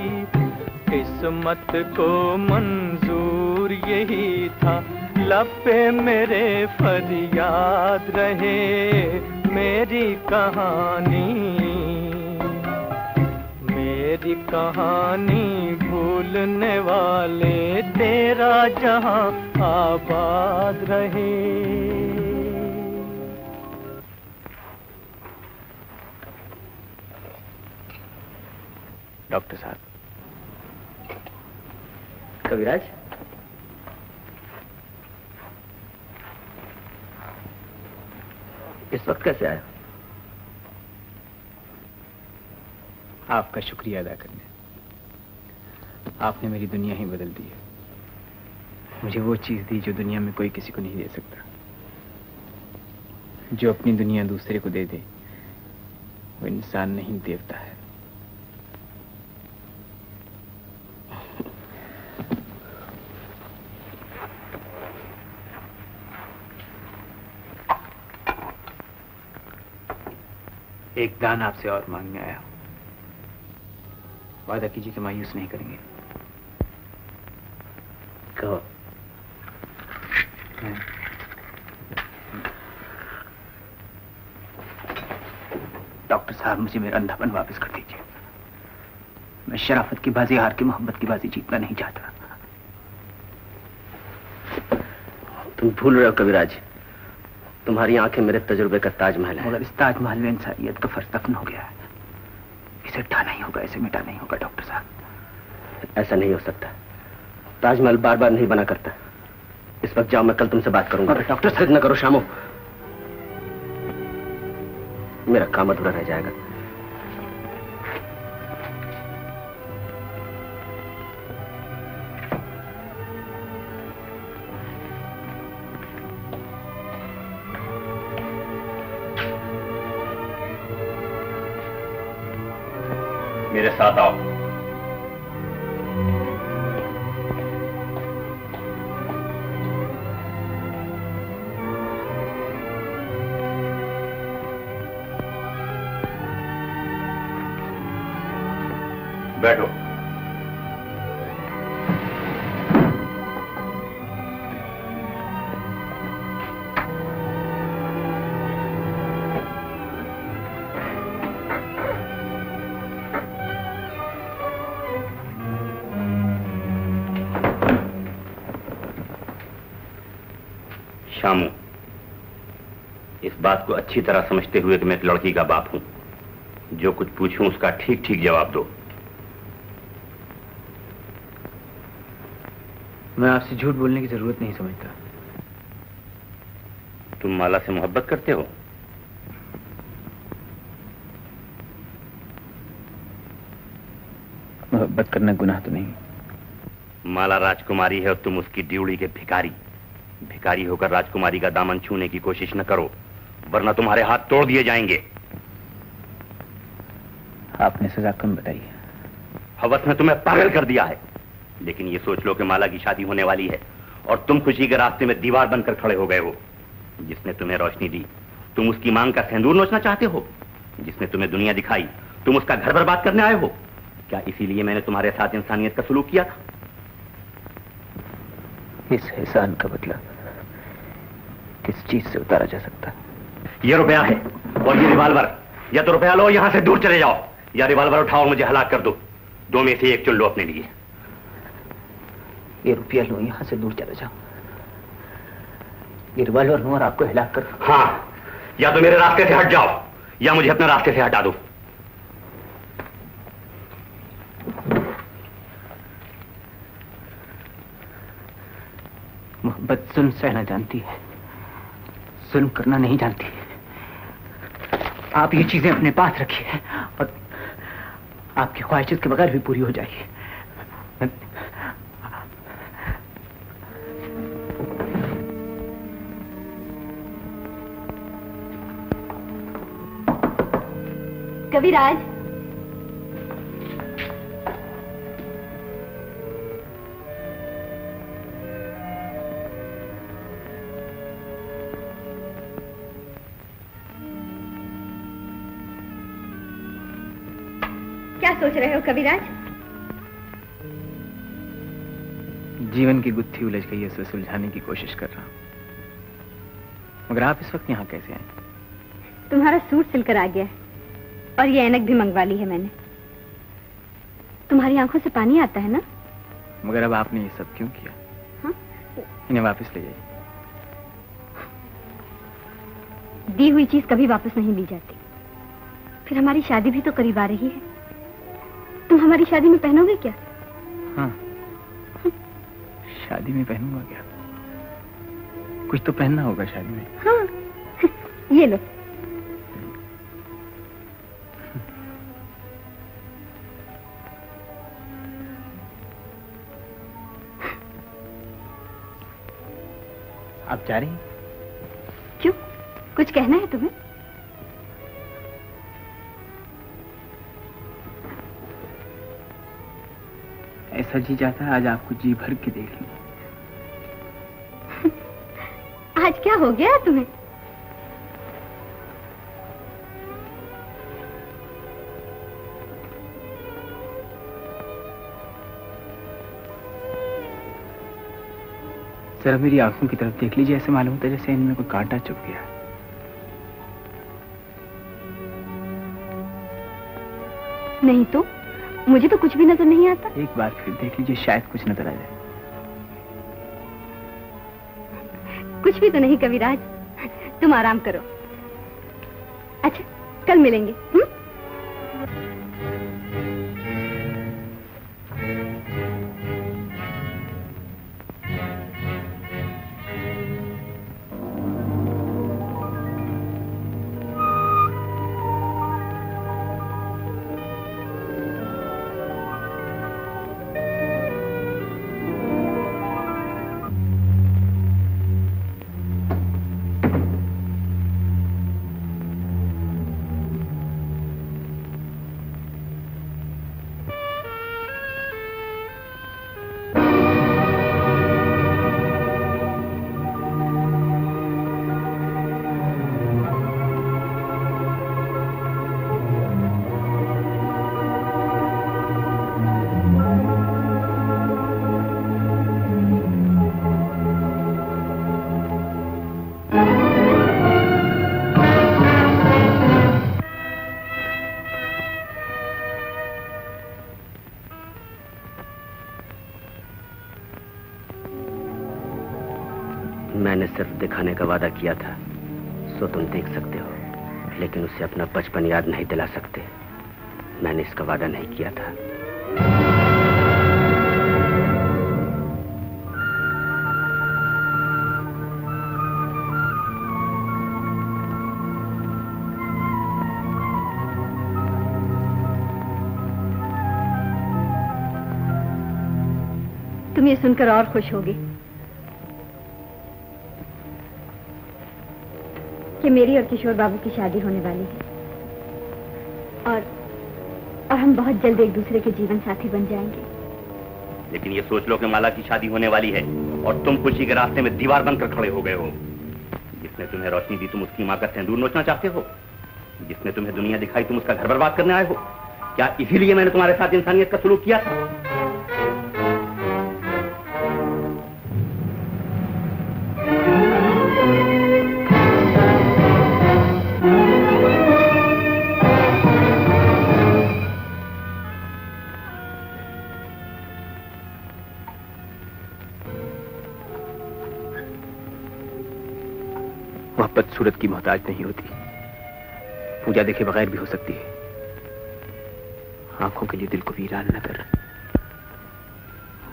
किस्मत को मंजूर यही था, लब पे मेरे फरियाद रहे मेरी कहानी। मेरी कहानी भूलने वाले, तेरा जहां आबाद रहे। डॉक्टर साहब। कविराज, इस वक्त कैसे आया? आपका शुक्रिया अदा करने। आपने मेरी दुनिया ही बदल दी है। मुझे वो चीज दी जो दुनिया में कोई किसी को नहीं दे सकता। जो अपनी दुनिया दूसरे को दे दे वो इंसान नहीं, देवता है। एक दान आपसे और मांगने आया हूं। वादा कीजिए कि मायूस नहीं करेंगे। कहो। डॉक्टर साहब, मुझे मेरा अंधापन वापस कर दीजिए। मैं शराफत की बाजी हार के मोहब्बत की बाजी जीतना नहीं चाहता। तुम भूल रहे हो कविराज, तुम्हारी आंखें मेरे तजुर्बे का ताजमहल है। मगर इस ताजमहल में इंसानियत का फर्ज दफन हो गया है। इसे ढाना नहीं होगा, इसे मिटा नहीं होगा डॉक्टर साहब। ऐसा नहीं हो सकता। ताजमहल बार बार नहीं बना करता। इस वक्त जाओ, मैं कल तुमसे बात करूंगा। डॉक्टर साहब न करो शामो, मेरा काम अधूरा रह जाएगा। मेरे साथ आओ। बैठो। शामू, इस बात को अच्छी तरह समझते हुए कि मैं एक लड़की का बाप हूं, जो कुछ पूछूं उसका ठीक ठीक जवाब दो। मैं आपसे झूठ बोलने की जरूरत नहीं समझता। तुम माला से मोहब्बत करते हो? मोहब्बत करना गुनाह तो नहीं। माला राजकुमारी है और तुम उसकी ड्यूड़ी के भिखारी। भिखारी होकर राजकुमारी का दामन छूने की कोशिश न करो, वरना तुम्हारे हाथ तोड़ दिए जाएंगे। आपने सजा कम बताई। हवस ने तुम्हें पागल कर दिया है, लेकिन ये सोच लो कि माला की शादी होने वाली है और तुम खुशी के रास्ते में दीवार बनकर खड़े हो गए हो। जिसने तुम्हें रोशनी दी, तुम उसकी मांग का सिंदूर नोचना चाहते हो। जिसने तुम्हें दुनिया दिखाई, तुम उसका घर बर्बाद करने आए हो। क्या इसीलिए मैंने तुम्हारे साथ इंसानियत का सलूक किया था? इस एहसान का बदला किस चीज से उतारा जा सकता? ये रुपया है और ये रिवॉल्वर। या तो रुपया लो, यहां से दूर चले जाओ, या रिवॉल्वर उठाओ और मुझे हलाक कर दो। दो में से एक चुन लो अपने लिए। ये रुपया लो, यहां से दूर चले जाओ। ये रिवॉल्वर लो और आपको हिलाक कर। हाँ, या तो मेरे रास्ते से हट जाओ या मुझे अपने रास्ते से हटा दो। मोहब्बत जुल्म सहना जानती है, जुल्म करना नहीं जानती। आप ये चीजें अपने पास रखिए और आपकी ख्वाहिशत के बगैर भी पूरी हो जाएगी। कविराज, क्या सोच रहे हो कविराज? जीवन की गुत्थी उलझ गई है, उसे सुलझाने की कोशिश कर रहा हूं। मगर आप इस वक्त यहाँ कैसे आए? तुम्हारा सूट सिलकर आ गया है और ये ऐनक भी मंगवा ली है मैंने। तुम्हारी आंखों से पानी आता है ना? मगर अब आपने ये सब क्यों किया? हाँ? इन्हें वापस ले जाइए। दी हुई चीज कभी वापस नहीं ली जाती। फिर हमारी शादी भी तो करीब आ रही है। तुम हमारी शादी में पहनोगे क्या? हाँ, शादी में पहनूंगा क्या? कुछ तो पहनना होगा शादी में। हाँ, ये लो। आप जा रही हैं? क्यों? कुछ कहना है तुम्हें? ऐसा जी चाहता है आज आपको जी भर के देख लूं। आज क्या हो गया तुम्हें? जरा मेरी आंखों की तरफ देख लीजिए, ऐसे मालूम होता है जैसे इनमें कोई कांटा चुभ गया है। नहीं तो मुझे तो कुछ भी नजर नहीं आता। एक बार फिर देख लीजिए, शायद कुछ नजर आ जाए। कुछ भी तो नहीं कविराज, तुम आराम करो। अच्छा, कल मिलेंगे। सिर्फ दिखाने का वादा किया था, सो तुम देख सकते हो, लेकिन उसे अपना बचपन याद नहीं दिला सकते। मैंने इसका वादा नहीं किया था। तुम ये सुनकर और खुश होगी कि मेरी और किशोर बाबू की शादी होने वाली है और हम बहुत जल्द एक दूसरे के जीवन साथी बन जाएंगे। लेकिन ये सोच लो कि माला की शादी होने वाली है और तुम खुशी के रास्ते में दीवार बनकर खड़े हो गए हो। जिसने तुम्हें रोशनी दी तुम उसकी माँ का सिंदूर नोचना चाहते हो, जिसने तुम्हें दुनिया दिखाई तुम उसका घर बर्बाद करने आए हो। क्या इसीलिए मैंने तुम्हारे साथ इंसानियत का सलूक किया था? मोहब्बत सूरत की मोहताज नहीं होती, पूजा देखे बगैर भी हो सकती है। आंखों के लिए दिल को वीरान न कर,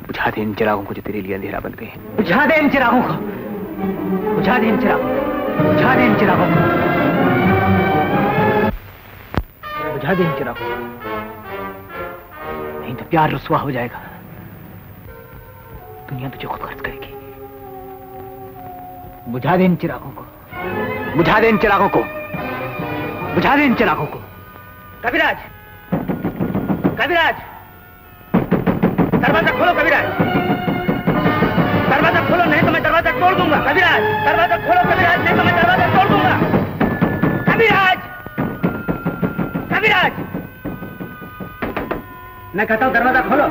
बुझा दे इन चिरागों को जो तेरे लिए अंधेरा बन गए हैं। बुझा दे इन चिरागों को, बुझा दे इन चिरागों को, बुझा दे इन चिरागों को, बुझा दे इन चिरागों को, नहीं तो प्यार रुस्वा हो जाएगा। दुनिया तुझे खुद खर्च करेगी। बुझा दे इन चिरागों को, बुझा दे इन चिरागों को, बुझा दे इन चिरागों को। कविराज, कविराज, दरवाजा खोलो कविराज, दरवाजा खोलो नहीं तो मैं दरवाजा तोड़ दूंगा। कविराज, दरवाजा खोलो कविराज, नहीं तो मैं दरवाजा तोड़ दूंगा। कविराज, कविराज, मैं कहता हूं दरवाजा खोलो।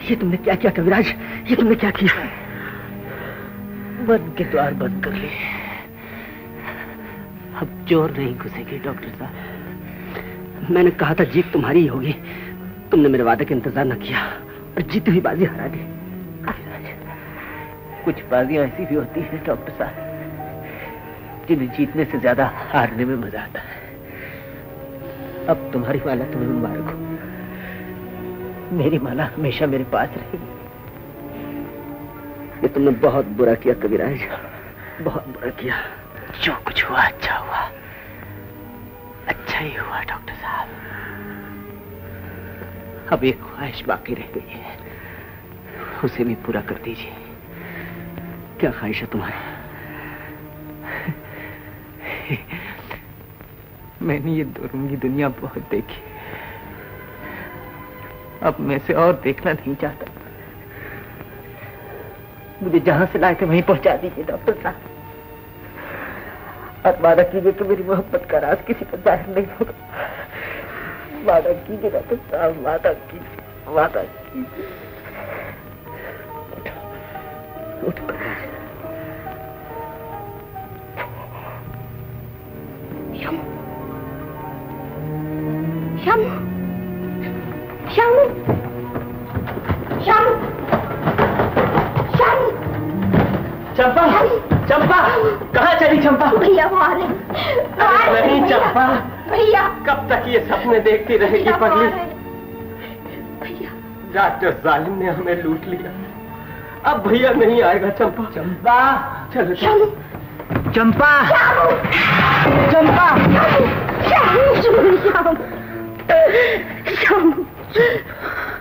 ये तुमने क्या किया कविराज? ये तुमने क्या किया? बंद के द्वार बंद कर लिए। अब जोर नहीं घुसेगी डॉक्टर साहब। मैंने कहा था जीत तुम्हारी ही होगी। तुमने मेरे वादे का इंतजार न किया और जीती हुई बाजी हरा दी। कुछ बाजियां ऐसी भी होती है डॉक्टर साहब जिन्हें जीतने से ज्यादा हारने में मजा आता है। अब तुम्हारी माला तुम्हें मुबारक हो। मेरी माला हमेशा मेरे पास रहेगी। ये तुमने बहुत बुरा किया कविराज, बहुत बुरा किया। जो कुछ हुआ अच्छा हुआ, अच्छा ही हुआ डॉक्टर साहब। अब एक ख्वाहिश बाकी रह गई है, उसे भी पूरा कर दीजिए। क्या ख्वाहिश है तुम्हारी? मैंने ये दूरंगी दुनिया बहुत देखी, अब मैं से और देखना नहीं चाहता। मुझे जहां से लाए थे वहीं पहुंचा दीजिए डॉक्टर साहब। और वादा कीजिए कि मेरी मोहब्बत का राज किसी को जाहिर नहीं होगा। वादा कीजिए डॉक्टर साहब, वादा कीजिए, वादा कीजिए। उठ श्यामू, श्यामू, श्यामू, श्यामू, चंपा, चंपा, कहाँ चली चंपा? भैया वो आ रहे हैं। नहीं चंपा, भैया कब तक ये सपने देखती रहेगी पगली? डॉक्टर जालिम ने हमें लूट लिया, अब भैया नहीं आएगा चंपा। चंपा, चलो श्यामू, चंपा, चंपा, श्यामू, श्यामू, श्यामू,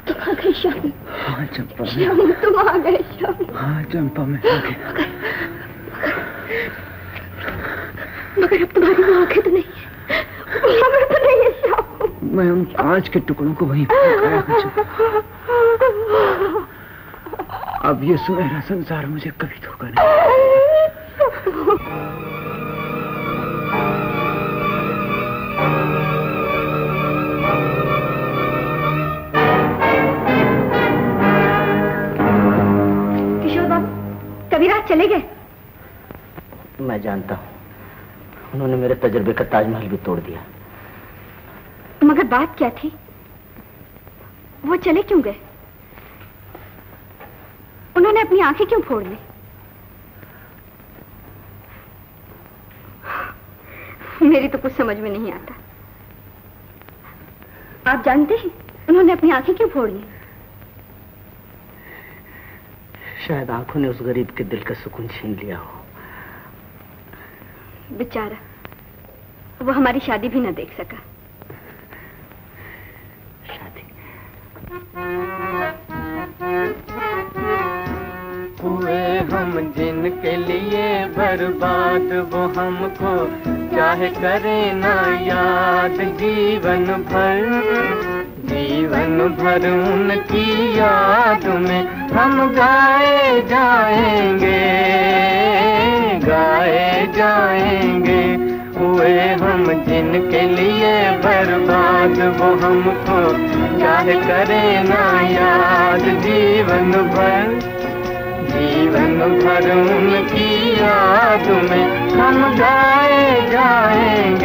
तुम आ गए श्यामू। हाँ चंपा, श्यामू तुम आ गए श्यामू। हाँ चंपा मैं आ गया। मगर अब तुम्हारी वो आंखें तो नहीं है, मगर तो नहीं है श्यामू। मैं उन कांच के टुकड़ों को वहीं फेंकाया हूँ। अब ये सुनहरा संसार मुझे कभी धोखा नहीं। कविराज चले गए? मैं जानता हूँ, उन्होंने मेरे तजुर्बे का ताजमहल भी तोड़ दिया। मगर बात क्या थी? वो चले क्यों गए? उन्होंने अपनी आंखें क्यों फोड़ ली? मेरी तो कुछ समझ में नहीं आता। आप जानते हैं उन्होंने अपनी आंखें क्यों फोड़ ली? शायद आंखों ने उस गरीब के दिल का सुकून छीन लिया हो। बेचारा, वो हमारी शादी भी न देख सका। हुए हम जिनके लिए बर्बाद, वो हमको चाहे करे ना याद। जीवन भर उनकी याद में हम गाए जाएंगे, गाए जाएंगे। हुए हम जिनके लिए बर्बाद, वो हमको चाहे करे ना याद। जीवन भर उनकी याद में हम गाए जाएंगे।